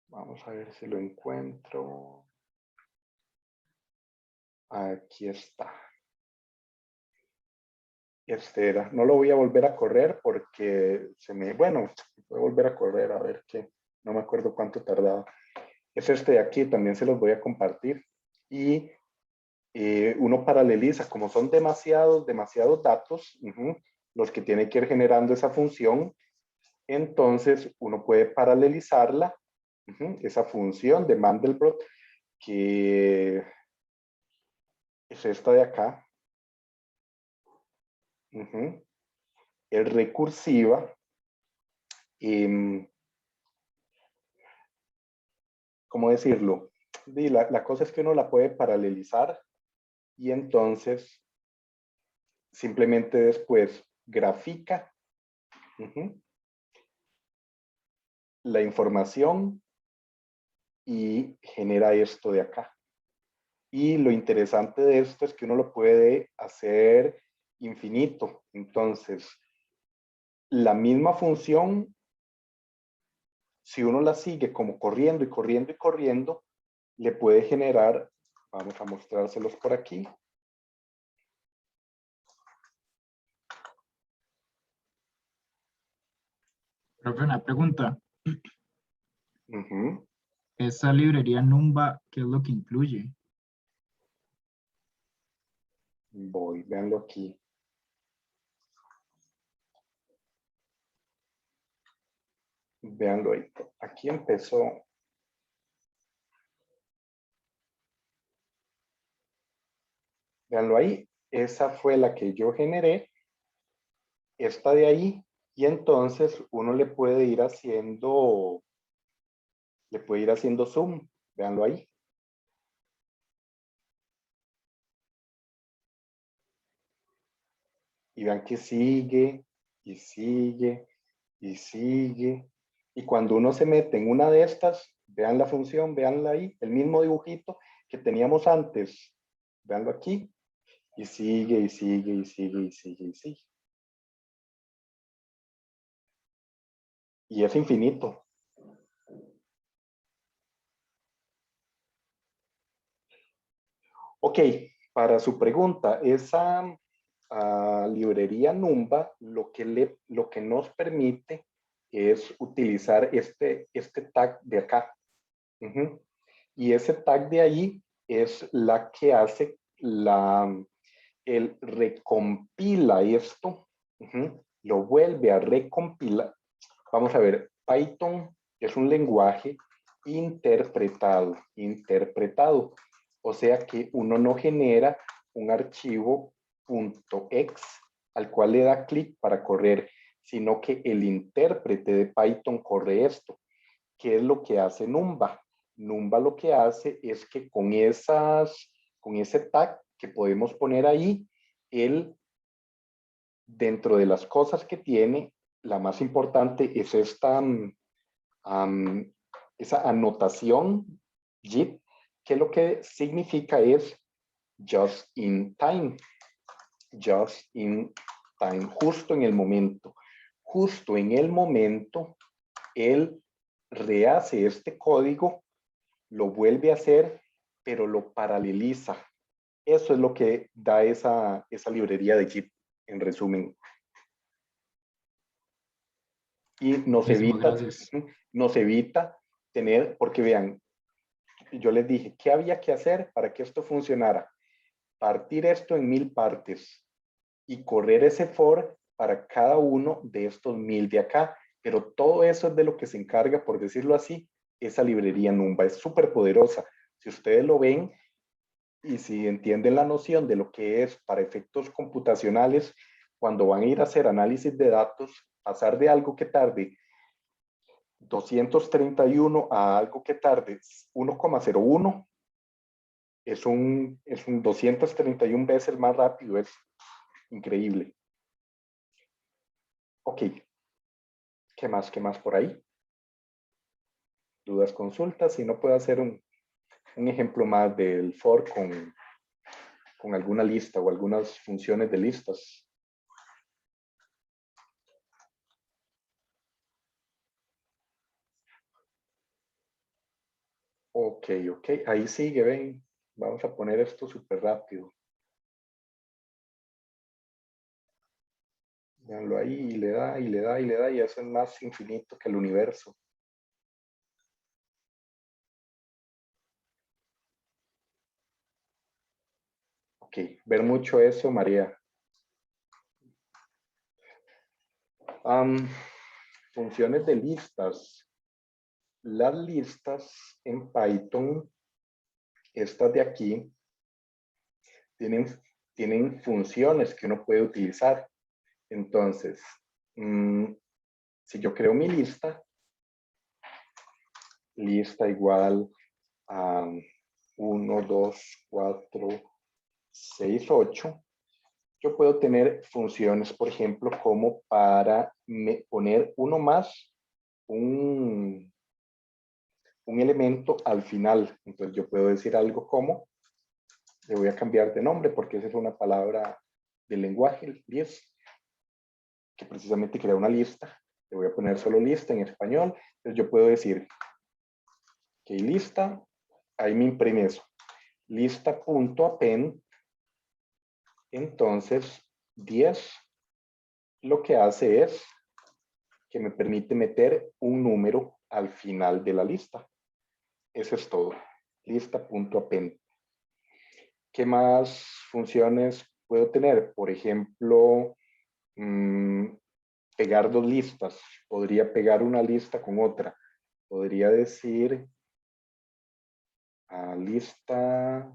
vamos a ver si lo encuentro. Aquí está. Este era. No lo voy a volver a correr porque bueno, voy a volver a correr a ver qué. No me acuerdo cuánto tardaba. Es este de aquí, también se los voy a compartir. Y uno paraleliza, como son demasiados datos, los que tiene que ir generando esa función, entonces uno puede paralelizarla, esa función de Mandelbrot, que es esta de acá, es recursiva. ¿Cómo decirlo? La cosa es que uno la puede paralelizar y entonces simplemente después grafica la información y genera esto de acá. Y lo interesante de esto es que uno lo puede hacer infinito. Entonces, la misma función, si uno la sigue como corriendo y corriendo y corriendo, le puede generar Vamos a mostrárselos por aquí. Profe, una pregunta. Ujú. Esa librería Numba, ¿qué es lo que incluye? Voy, véanlo aquí. Véanlo ahí. Aquí empezó. Véanlo ahí. Esa fue la que yo generé. Esta de ahí. Y entonces uno le puede ir haciendo zoom. Véanlo ahí. Y vean que sigue, y sigue, y sigue. Y cuando uno se mete en una de estas, vean la función, veanla ahí, el mismo dibujito que teníamos antes. Veanlo aquí. Y sigue, y sigue, y sigue, y sigue, y sigue. Y es infinito. Ok, para su pregunta, esa librería Numba lo que nos permite es utilizar este tag de acá. Ujú. Y ese tag de ahí es la que hace el recompila esto, lo vuelve a recompilar. Vamos a ver, Python es un lenguaje interpretado. O sea que uno no genera un archivo .exe al cual le da clic para correr, sino que el intérprete de Python corre esto. ¿Qué es lo que hace Numba? Numba lo que hace es que con ese tag que podemos poner ahí, él, dentro de las cosas que tiene, la más importante es esa anotación JIT, que lo que significa es just in time. Just in time, justo en el momento. Justo en el momento, él rehace este código, lo vuelve a hacer, pero lo paraleliza. Eso es lo que da esa librería de JIT, en resumen. Y Muchísimas gracias. nos evita tener, porque vean, yo les dije, ¿qué había que hacer para que esto funcionara? Partir esto en 1000 partes y correr ese for para cada uno de estos 1000 de acá. Pero todo eso es de lo que se encarga, por decirlo así, esa librería Numba. Es súper poderosa. Si ustedes lo ven y si entienden la noción de lo que es para efectos computacionales, cuando van a ir a hacer análisis de datos, pasar de algo que tarde 231 a algo que tarde 1,01 es un 231 veces más rápido, es increíble. Ok, ¿qué más por ahí? Dudas, consultas, si no puedo hacer un ejemplo más del for con alguna lista o algunas funciones de listas. Ok, ahí sigue, ven. Vamos a poner esto súper rápido. Veanlo ahí, y le da, y le da, y le da, y eso es más infinito que el universo. Ok, ver mucho eso, María. Funciones de listas. Las listas en Python, estas de aquí, tienen funciones que uno puede utilizar. Entonces, si yo creo mi lista igual a 1, 2, 4, 6, 8, yo puedo tener funciones, por ejemplo, como para poner uno más, un elemento al final. Entonces yo puedo decir algo como, le voy a cambiar de nombre porque esa es una palabra del lenguaje, list, que precisamente crea una lista. Le voy a poner solo lista en español. Entonces yo puedo decir que lista, ahí me imprime eso. lista.append, entonces 10 lo que hace es que me permite meter un número al final de la lista. Eso es todo. Lista.append. ¿Qué más funciones puedo tener? Por ejemplo, pegar dos listas. Podría pegar una lista con otra. Podría decir lista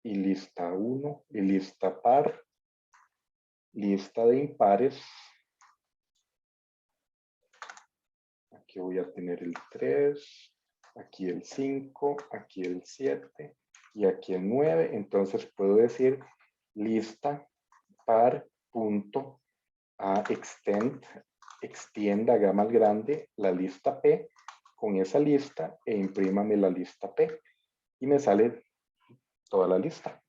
y lista 1 y lista par, lista de impares. Aquí voy a tener el 3, aquí el 5, aquí el 7 y aquí el 9. Entonces puedo decir lista par punto extend, extienda, haga más grande la lista P con esa lista e imprímame la lista P. Y me sale toda la lista.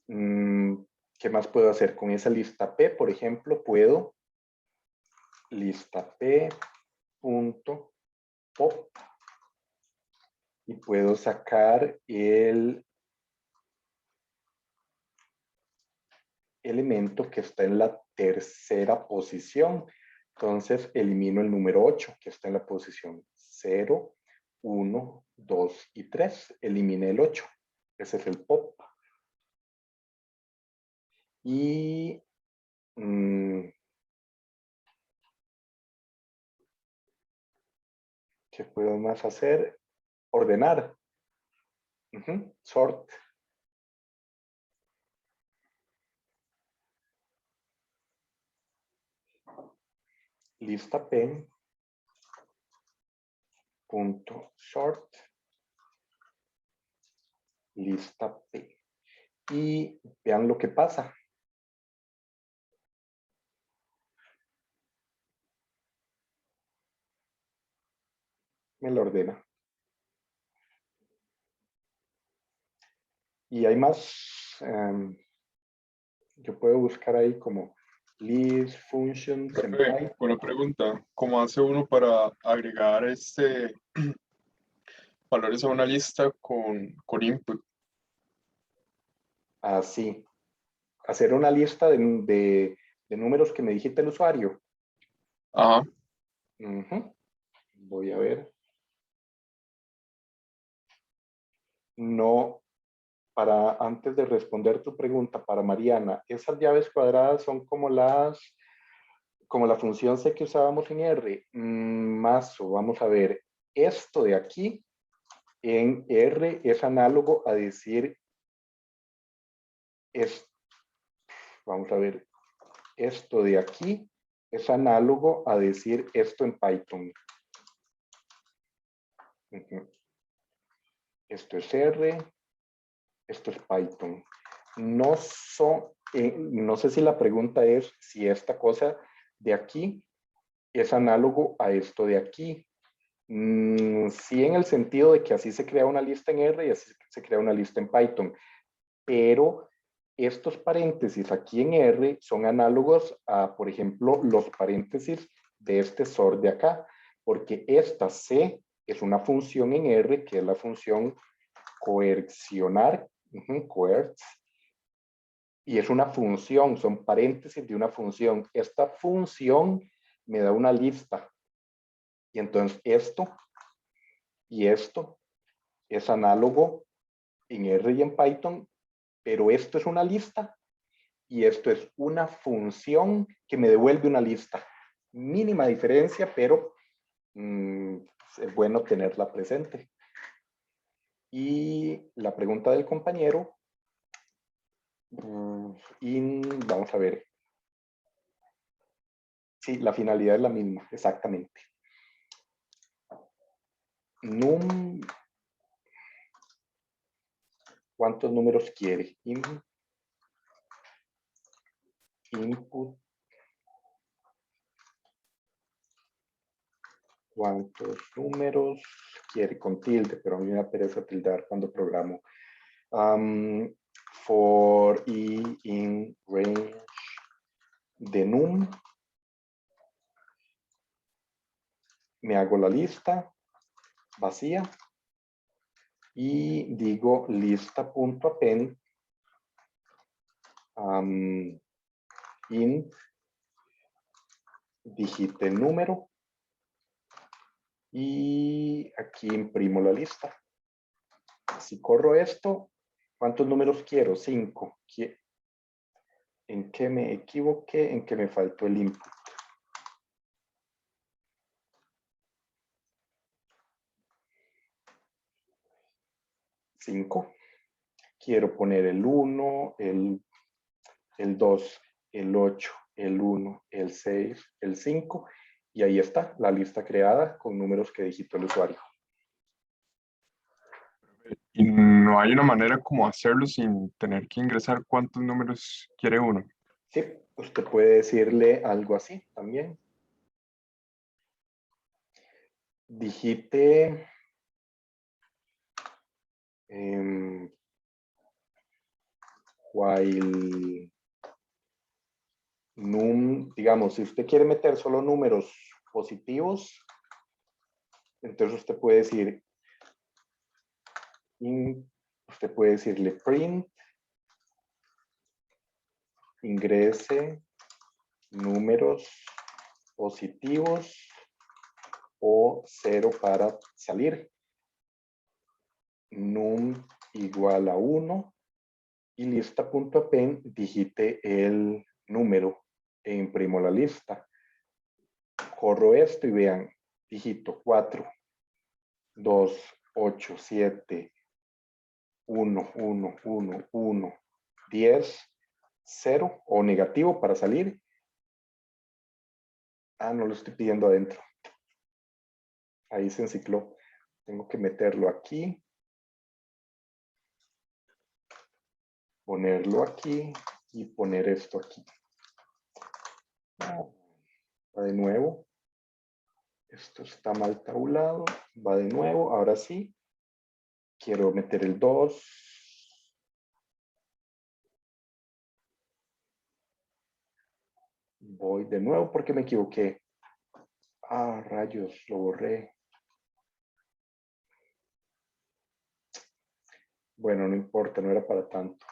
¿Qué más puedo hacer con esa lista P? Por ejemplo, puedo lista P punto pop y puedo sacar el elemento que está en la tercera posición. Entonces elimino el número 8 que está en la posición 0, 1, 2 y 3. Eliminé el 8. Ese es el pop. Y ¿qué puedo más hacer? Ordenar. Sort. Lista P. Punto sort. Lista P. Y vean lo que pasa. Me lo ordena. Y hay más. Yo puedo buscar ahí como list functions en Profe, Python. una pregunta, ¿cómo hace uno para agregar valores a una lista con input? Así. Hacer una lista de números que me digita el usuario. Ajá. Voy a ver. No, antes de responder tu pregunta para Mariana, esas llaves cuadradas son como la función C que usábamos en R. Mazo, vamos a ver. Esto de aquí en R es análogo a decir vamos a ver. Esto de aquí es análogo a decir esto en Python. Esto es R, esto es Python. No sé si la pregunta es si esta cosa de aquí es análogo a esto de aquí. Sí, en el sentido de que así se crea una lista en R y así se crea una lista en Python. Pero estos paréntesis aquí en R son análogos a, por ejemplo, los paréntesis de este sort de acá, porque esta C es una función en R, que es la función coercionar, coerce, y es una función, son paréntesis de una función. Esta función me da una lista, y entonces esto y esto es análogo en R y en Python, pero esto es una lista y esto es una función que me devuelve una lista. Mínima diferencia, pero es bueno tenerla presente. Y la pregunta del compañero, vamos a ver. Sí, la finalidad es la misma, exactamente. ¿Cuántos números quiere? Input. ¿Cuántos números quiere con tilde? Pero a mí me da pereza tildar cuando programo. For i in range de num. me hago la lista vacía y digo lista.append int digite el número y aquí imprimo la lista. Si corro esto, ¿cuántos números quiero? 5. ¿En qué me equivoqué? ¿En qué me faltó el input? 5. Quiero poner el 1, el 2, el 8, el 1, el 6, el 5. Y ahí está la lista creada con números que digitó el usuario. Y no hay una manera como hacerlo sin tener que ingresar cuántos números quiere uno. Sí, usted puede decirle algo así también. Digite while num, digamos, si usted quiere meter solo números positivos, entonces usted puede decir, usted puede decirle print, ingrese números positivos o 0 para salir. Num igual a 1 y lista.append digite el número e imprimo la lista. Corro esto y vean, digito 4, 2, 8, 7, 1, 1, 1, 1, 10, 0 o negativo para salir. Ah, no lo estoy pidiendo adentro. Ahí se encicló. Tengo que meterlo aquí. Ponerlo aquí y poner esto aquí. Va de nuevo. Esto está mal tabulado. Va de nuevo. Ahora sí. Quiero meter el 2. Voy de nuevo porque me equivoqué. Ah, rayos, lo borré. Bueno, no importa, no era para tanto.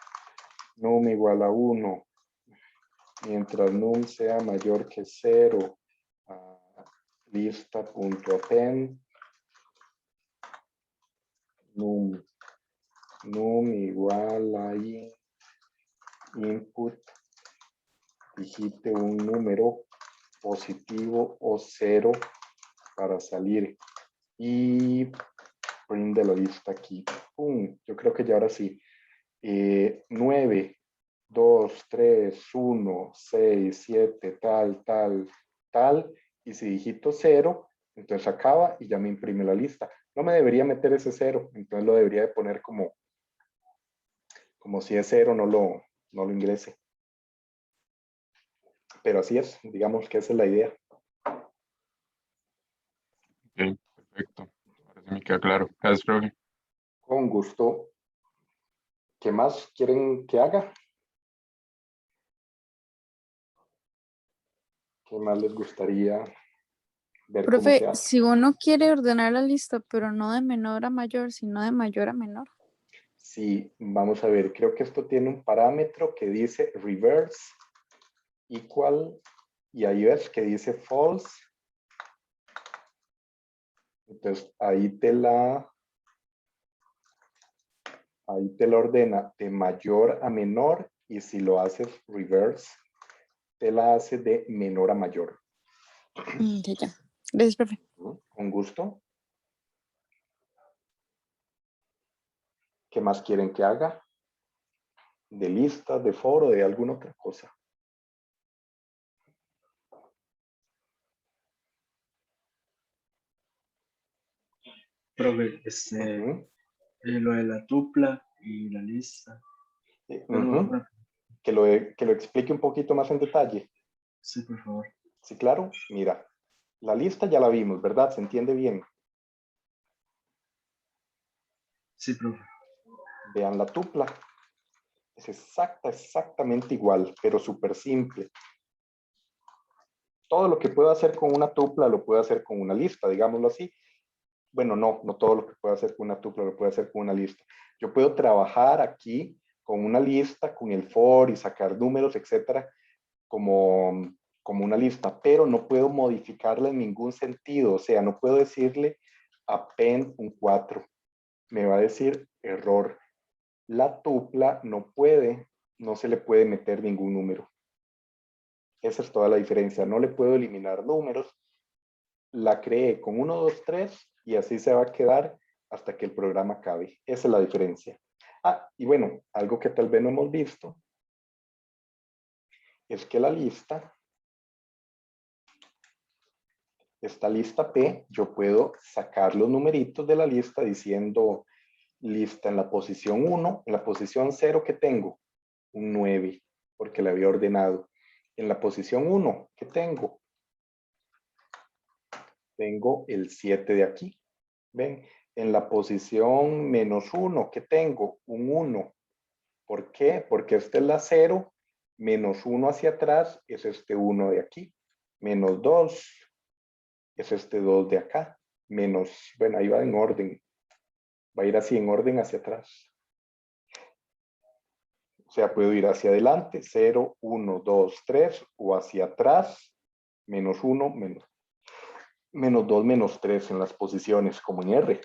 Num igual a 1. Mientras num sea mayor que 0. Lista.append. Num igual a input. Digite un número positivo o 0 para salir. Y print de la lista aquí. ¡Pum! Yo creo que ya ahora sí. 9, 2, 3, 1, 6, 7, tal, tal, tal. Y si digito 0, entonces acaba y ya me imprime la lista. No me debería meter ese 0, entonces lo debería de poner como si es 0, no lo ingrese. Pero así es, digamos que esa es la idea. Ok, perfecto. Ahora sí me queda claro. Gracias, profe. Con gusto. ¿Qué más quieren que haga? ¿Qué más les gustaría ver cómo se Profe, hace? si uno quiere ordenar la lista, pero no de menor a mayor, sino de mayor a menor. Sí, vamos a ver, creo que esto tiene un parámetro que dice reverse equal y ahí ves que dice false. Entonces ahí te la ordena de mayor a menor y si lo haces reverse, te la hace de menor a mayor. Ya. Gracias, profe. Con gusto. ¿Qué más quieren que haga? ¿De lista, de foro, de alguna otra cosa? Profe, Ujú. lo de la tupla y la lista. Ujú. Que lo explique un poquito más en detalle. Sí, por favor. Sí, claro. Mira, la lista ya la vimos, ¿verdad? ¿Se entiende bien? Sí, profe. Vean la tupla. Es exactamente igual, pero súper simple. todo lo que puedo hacer con una tupla lo puedo hacer con una lista, digámoslo así. Bueno, no todo lo que puedo hacer con una tupla lo puedo hacer con una lista. Yo puedo trabajar aquí con una lista, con el for y sacar números, etcétera, como una lista, pero no puedo modificarla en ningún sentido. O sea, no puedo decirle append un 4. Me va a decir error. La tupla no se le puede meter ningún número. Esa es toda la diferencia. No le puedo eliminar números. La creé con 1, 2, 3 y así se va a quedar hasta que el programa acabe. Esa es la diferencia. Y bueno, algo que tal vez no hemos visto es que la lista, esta lista P, yo puedo sacar los numeritos de la lista diciendo lista en la posición 1, en la posición 0 que tengo, un 9, porque la había ordenado. En la posición 1 que tengo el 7 de aquí. ¿Ven? En la posición -1 que tengo, un 1. ¿Por qué? Porque esta es la 0, -1 hacia atrás es este 1 de aquí, -2 es este 2 de acá, bueno, ahí va en orden, va a ir así en orden hacia atrás. O sea, puedo ir hacia adelante, 0, 1, 2, 3, o hacia atrás, -1, -2, -3 en las posiciones, como en R.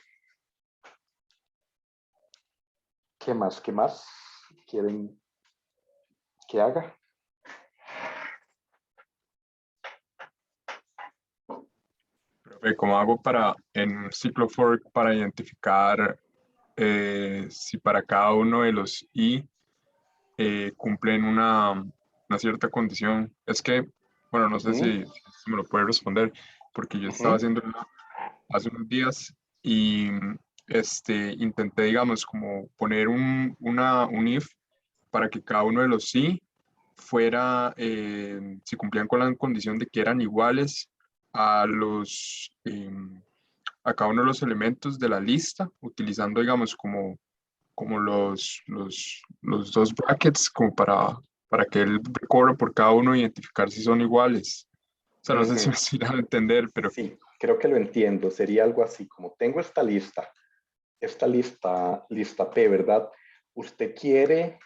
¿Qué más? ¿Qué más quieren que haga? Profe, ¿cómo hago en un ciclo for para identificar si para cada uno de los i cumplen una cierta condición? Es que, bueno, no sé si me lo puede responder, porque yo estaba haciendo hace unos días y intenté, digamos, como poner un if para que cada uno de los sí fuera, si cumplían con la condición de que eran iguales a a cada uno de los elementos de la lista, utilizando, digamos, como los dos brackets, como para que él recorra por cada uno e identificar si son iguales. O sea, no sé si me estoy dando a entender, pero... Sí, creo que lo entiendo. Sería algo así, como tengo esta lista P, ¿verdad? Usted quiere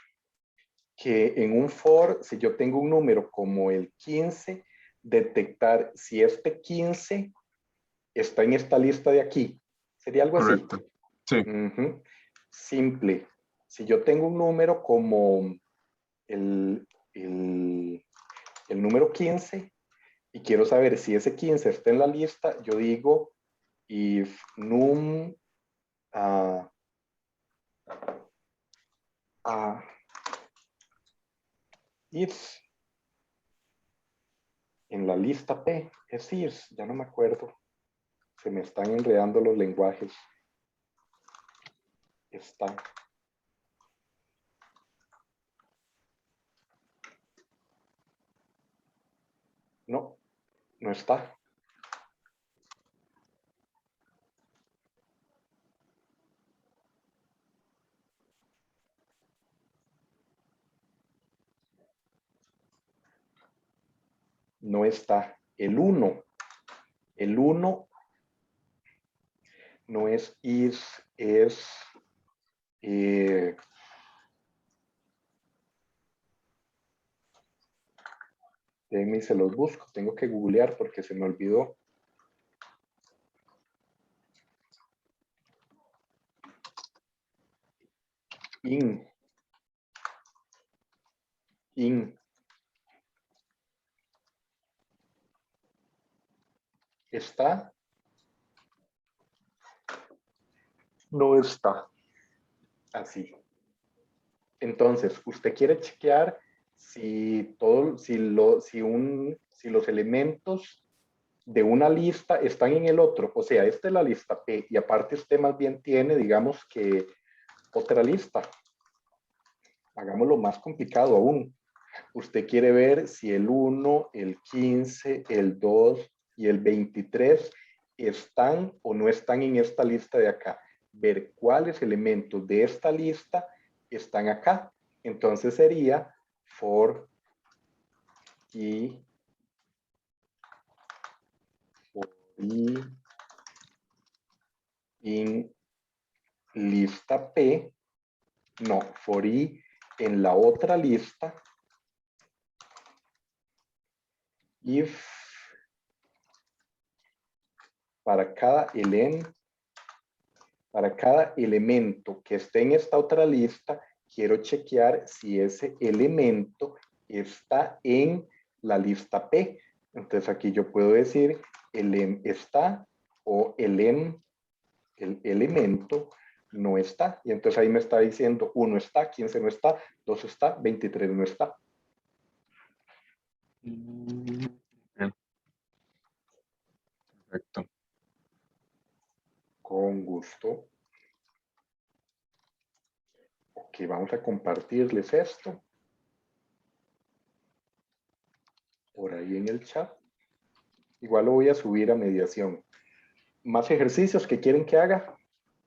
que en un for, si yo tengo un número como el 15, detectar si este 15 está en esta lista de aquí. Sería algo así. Correcto. Sí. Simple. Si yo tengo un número como el número 15 y quiero saber si ese 15 está en la lista, yo digo if num if en la lista P, es if, ya no me acuerdo. Se me están enredando los lenguajes. Está. No, no está. No está. El 1 no es is, es déjenme y se los busco. Tengo que googlear porque se me olvidó. In. ¿Está? No está. Así. Entonces, usted quiere chequear si los elementos de una lista están en el otro. O sea, esta es la lista P y aparte usted más bien tiene, digamos que otra lista. Hagámoslo más complicado aún. Usted quiere ver si el 1, el 15, el 2 y el 23 están o no están en esta lista de acá. Ver cuáles elementos de esta lista están acá. Entonces sería for i i in lista P, no, for i en la otra lista, if para cada elemento que esté en esta otra lista, quiero chequear si ese elemento está en la lista P. Entonces aquí yo puedo decir el está o el elemento no está. Y entonces ahí me está diciendo 1 está, 15 no está, 2 está, 23 no está. Bien. Perfecto. Con gusto. Ok, vamos a compartirles esto por ahí en el chat. Igual lo voy a subir a mediación. ¿Más ejercicios que quieren que haga?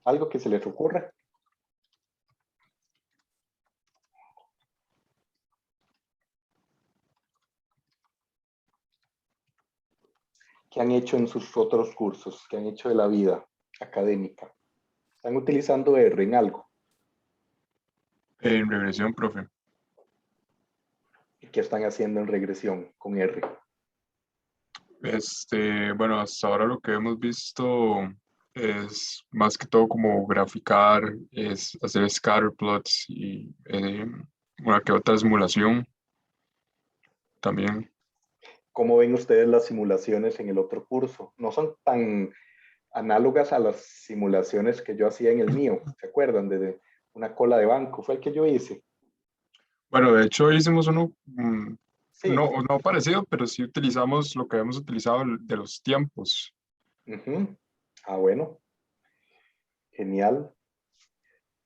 ¿Algo que se les ocurra? ¿Qué han hecho en sus otros cursos? ¿Qué han hecho de la vida académica? ¿Están utilizando R en algo? En regresión, profe. ¿Y qué están haciendo en regresión con R? Bueno, hasta ahora lo que hemos visto es más que todo como graficar, es hacer scatter plots y una que otra simulación también. ¿Cómo ven ustedes las simulaciones en el otro curso? No son tan análogas a las simulaciones que yo hacía en el mío. ¿Se acuerdan? De una cola de banco. Fue el que yo hice. Bueno, de hecho hicimos uno, Sí. no parecido, pero sí utilizamos lo que habíamos utilizado de los tiempos. Ujú. Ah, bueno. Genial.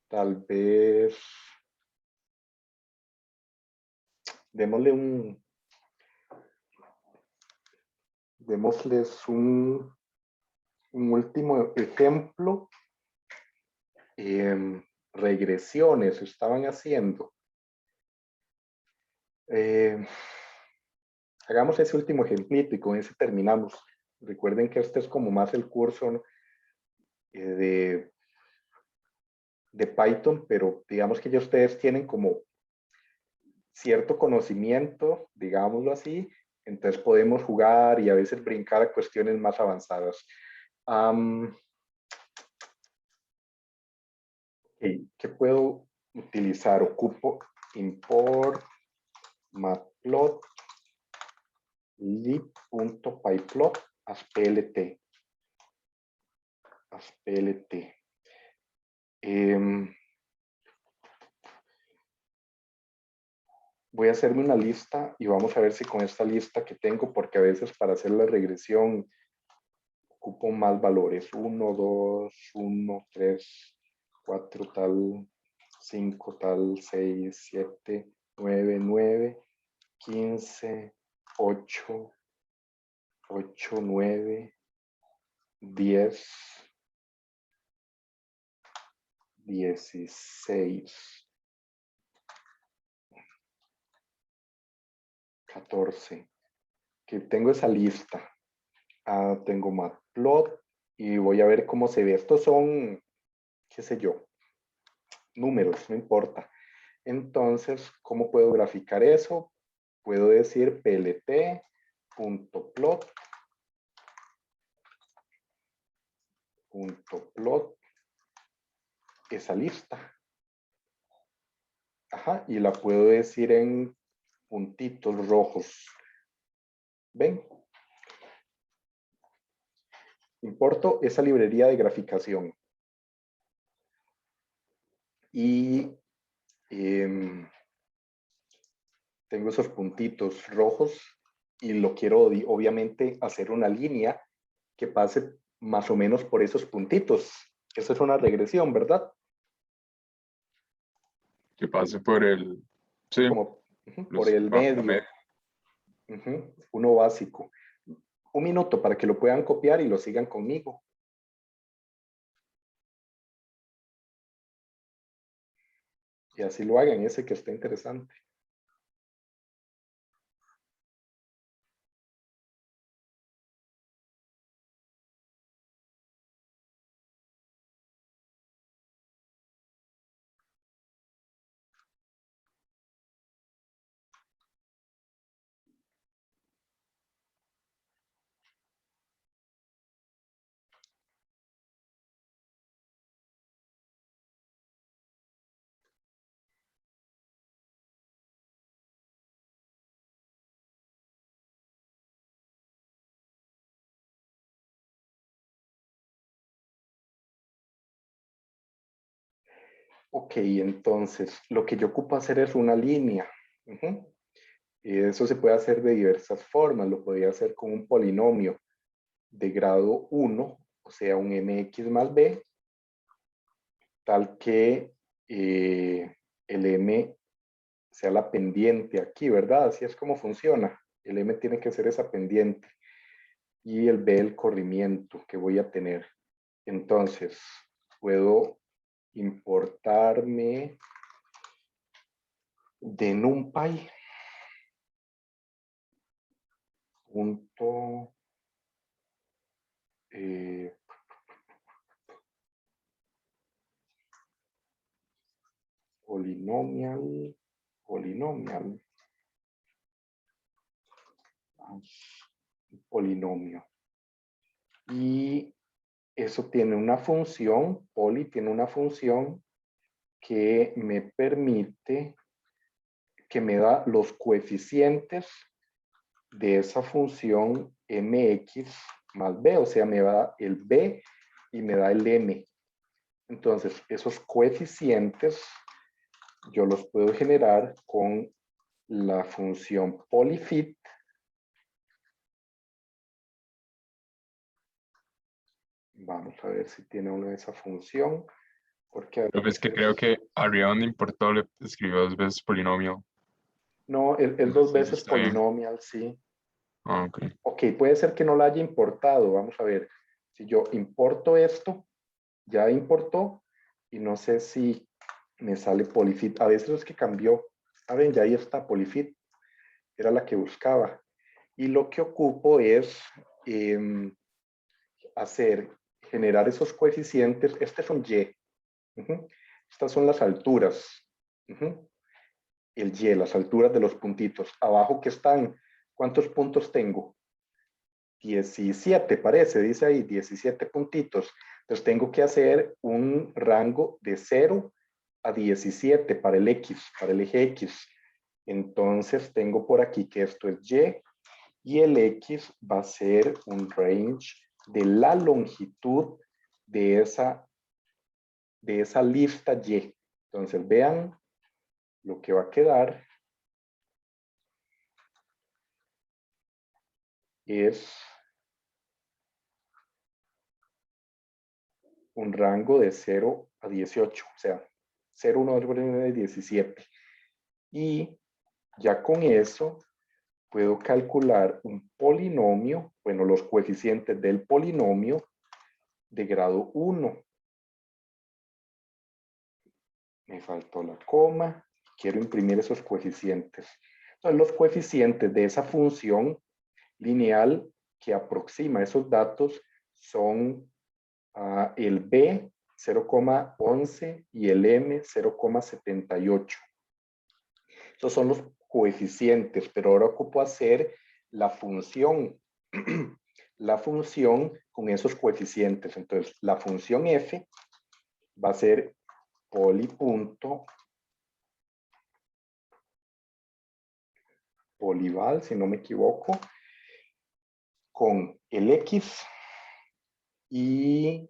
Tal vez démosles un último ejemplo. Regresiones estaban haciendo. Hagamos ese último ejemplito y con ese terminamos. Recuerden que este es como más el curso, ¿no? de Python, pero digamos que ya ustedes tienen como cierto conocimiento, digámoslo así, entonces podemos jugar y a veces brincar a cuestiones más avanzadas. ¿Qué puedo utilizar? Ocupo import matplot lib.pyplot as plt. Voy a hacerme una lista y vamos a ver si con esta lista que tengo, porque a veces para hacer la regresión ocupo más valores. 1, 2, 1, 3, 4 tal, 5 tal, 6, 7, 9, 9, 15, 8, 8, 9, 10, 16, 14. Que tengo esa lista. Tengo matplot y voy a ver cómo se ve. Estos son, qué sé yo, números, no importa. Entonces, ¿cómo puedo graficar eso? Puedo decir plt.plot esa lista. Ajá, y la puedo decir en puntitos rojos. ¿Ven? Importo esa librería de graficación. Y tengo esos puntitos rojos y lo quiero obviamente hacer una línea que pase más o menos por esos puntitos. Eso es una regresión, ¿verdad? Que pase por el, sí, Como por el medio. Uno básico. Un minuto para que lo puedan copiar y lo sigan conmigo. Y así lo hagan, ese que está interesante. Ok, entonces lo que yo ocupo hacer es una línea. Ujú. Y eso se puede hacer de diversas formas. Lo podría hacer con un polinomio de grado 1, o sea, un mx más b, tal que el m sea la pendiente aquí, ¿verdad? Así es como funciona. El m tiene que ser esa pendiente y el b el corrimiento que voy a tener. Entonces, puedo importarme de NumPy punto polinomial, polinomio. Y eso tiene una función, poli tiene una función que me permite, que me da los coeficientes de esa función mx más b, o sea, me da el b y me da el m. Entonces, esos coeficientes yo los puedo generar con la función polyfit. Vamos a ver si tiene una de esa función. Porque a Profe, es que veces... creo que arriba donde importó le escribió 2 veces polinomio. No, es No dos sé si veces está bien. polinomial, sí. Ah, ok. Ok, puede ser que no la haya importado. Vamos a ver. Si yo importo esto, ya importó, y no sé si me sale polyfit. A veces es que cambió. A ver, ya ahí está polyfit. Era la que buscaba. Y lo que ocupo es generar esos coeficientes. Este es un y. Estas son las alturas. El y, las alturas de los puntitos. Abajo que están, ¿cuántos puntos tengo? 17 parece, dice ahí, 17 puntitos. Entonces tengo que hacer un rango de 0 a 17 para el X, para el eje X. Entonces tengo por aquí que esto es y el X va a ser un range de la longitud de esa lista Y. Entonces vean lo que va a quedar es un rango de 0 a 18, o sea, 0, 1, 2, 3, 17. Y ya con eso puedo calcular un polinomio, bueno, los coeficientes del polinomio de grado 1. Me faltó la coma, quiero imprimir esos coeficientes. Entonces, los coeficientes de esa función lineal que aproxima esos datos son el b 0,11 y el m 0,78. Esos son los coeficientes, pero ahora ocupo hacer la función, la función con esos coeficientes. Entonces, la función f va a ser polival, si no me equivoco, con el x y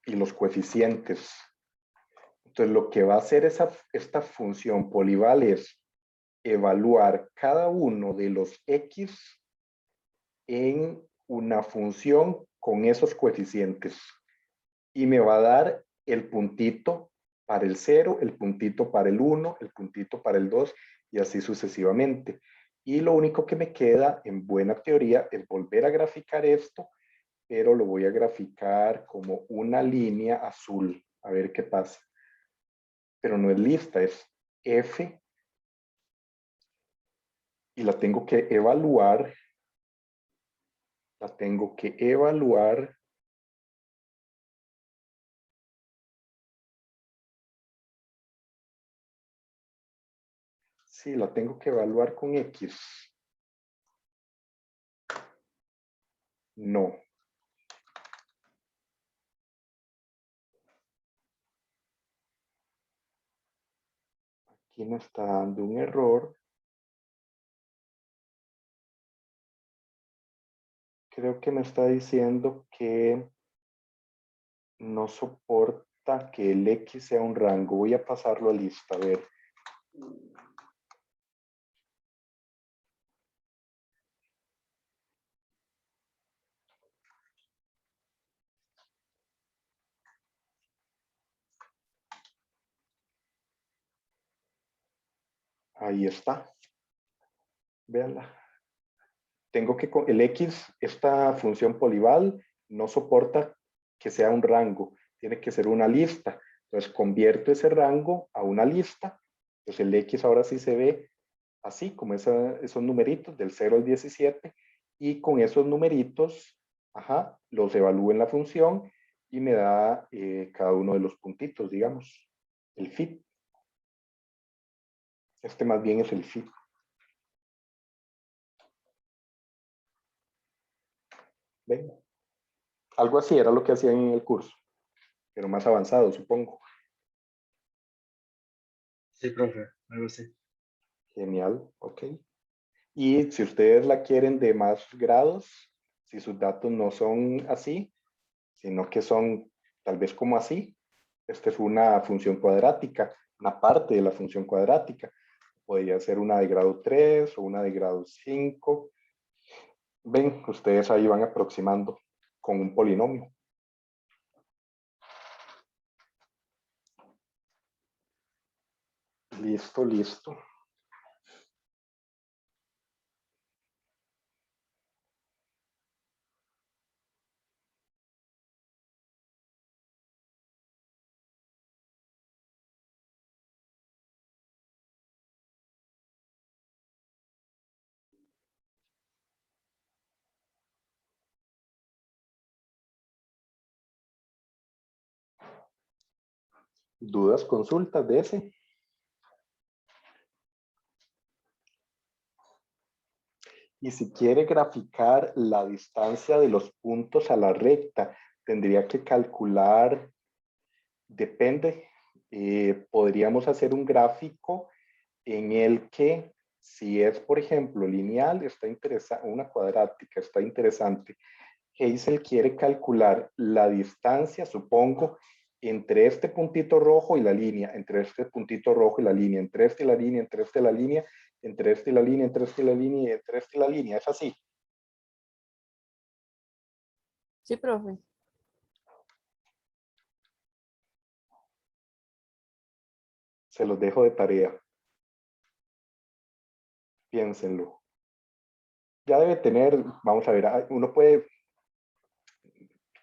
los coeficientes. Entonces, lo que va a hacer esta función polival es evaluar cada uno de los x en una función con esos coeficientes. Y me va a dar el puntito para el 0, el puntito para el 1, el puntito para el 2 y así sucesivamente. Y lo único que me queda en buena teoría es volver a graficar esto, pero lo voy a graficar como una línea azul. A ver qué pasa. Pero no es lista, es F y la tengo que evaluar. La tengo que evaluar sí, la tengo que evaluar con X. No. Aquí me está dando un error. Creo que me está diciendo que no soporta que el X sea un rango. Voy a pasarlo a lista, a ver. Ahí está. Véanla. Tengo que, el X, esta función polival, no soporta que sea un rango. Tiene que ser una lista. Entonces convierto ese rango a una lista. Entonces el X ahora sí se ve así, como esos numeritos del 0 al 17. Y con esos numeritos, los evalúo en la función y me da cada uno de los puntitos, digamos. El fit. Este más bien es el fit. ¿Ven? Algo así era lo que hacían en el curso, pero más avanzado, supongo. Sí, profe, algo así. Genial, ok. Y si ustedes la quieren de más grados, si sus datos no son así, sino que son tal vez como así, esta es una función cuadrática, una parte de la función cuadrática. Podría ser una de grado 3 o una de grado 5. Ven, ustedes ahí van aproximando con un polinomio. Listo, listo. ¿Dudas, consultas de ese? Y si quiere graficar la distancia de los puntos a la recta, tendría que calcular, depende, podríamos hacer un gráfico en el que si es, por ejemplo, lineal, está interesante, una cuadrática, está interesante. Hazel quiere calcular la distancia, supongo, entre este puntito rojo y la línea, entre este puntito rojo y la línea, entre este y la línea, entre este y la línea, entre este y la línea, entre este y la línea, y entre este y la línea. Es así. Sí, profe. Se los dejo de tarea. Piénsenlo. Ya debe tener, vamos a ver, uno puede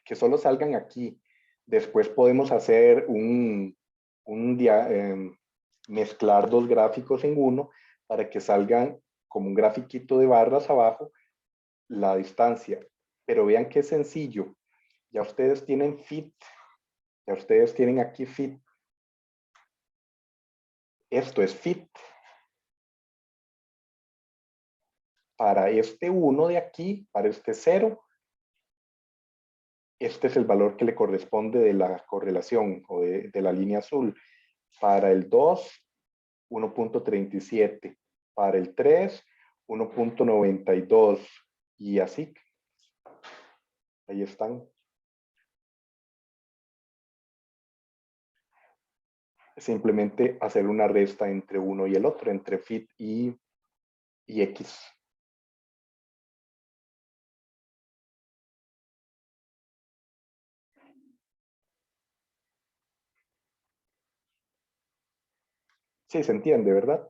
que solo salgan aquí. Después podemos hacer mezclar dos gráficos en uno para que salgan como un grafiquito de barras abajo la distancia. Pero vean qué sencillo. Ya ustedes tienen fit. Ya ustedes tienen aquí fit. Esto es fit. Para este 1 de aquí, para este 0, este es el valor que le corresponde de la correlación o de la línea azul. Para el 2, 1.37. Para el 3, 1.92. Y así. Ahí están. Simplemente hacer una resta entre uno y el otro, entre fit y X. Sí, se entiende, ¿verdad?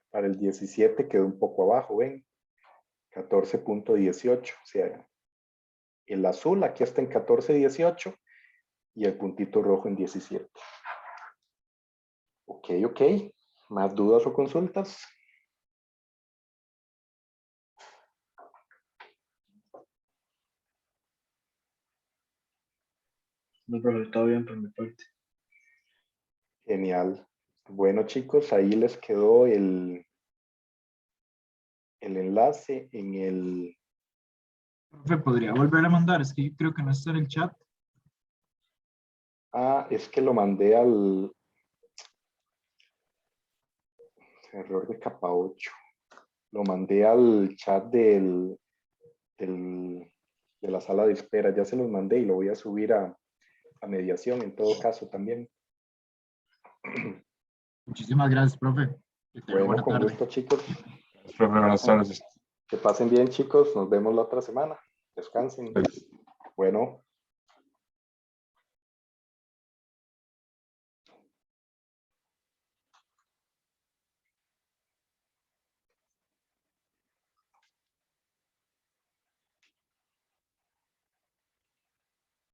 Para el 17 quedó un poco abajo, ¿ven? 14.18. O sea, el azul aquí está en 14.18 y el puntito rojo en 17. Ok, ok. ¿Más dudas o consultas? No, profe, todo bien por mi parte. Genial. Bueno, chicos, ahí les quedó el enlace en el... Profe, ¿podría volver a mandar? Es que yo creo que no está en el chat. Ah, es que lo mandé al... Error de capa 8. Lo mandé al chat de la sala de espera. Ya se los mandé y lo voy a subir a mediación en todo caso también. Muchísimas gracias, profe. Que tenga Bueno, buena con tarde. gusto, chicos. Profe, buenas tardes. Que pasen bien, chicos. Nos vemos la otra semana. Descansen. Bueno.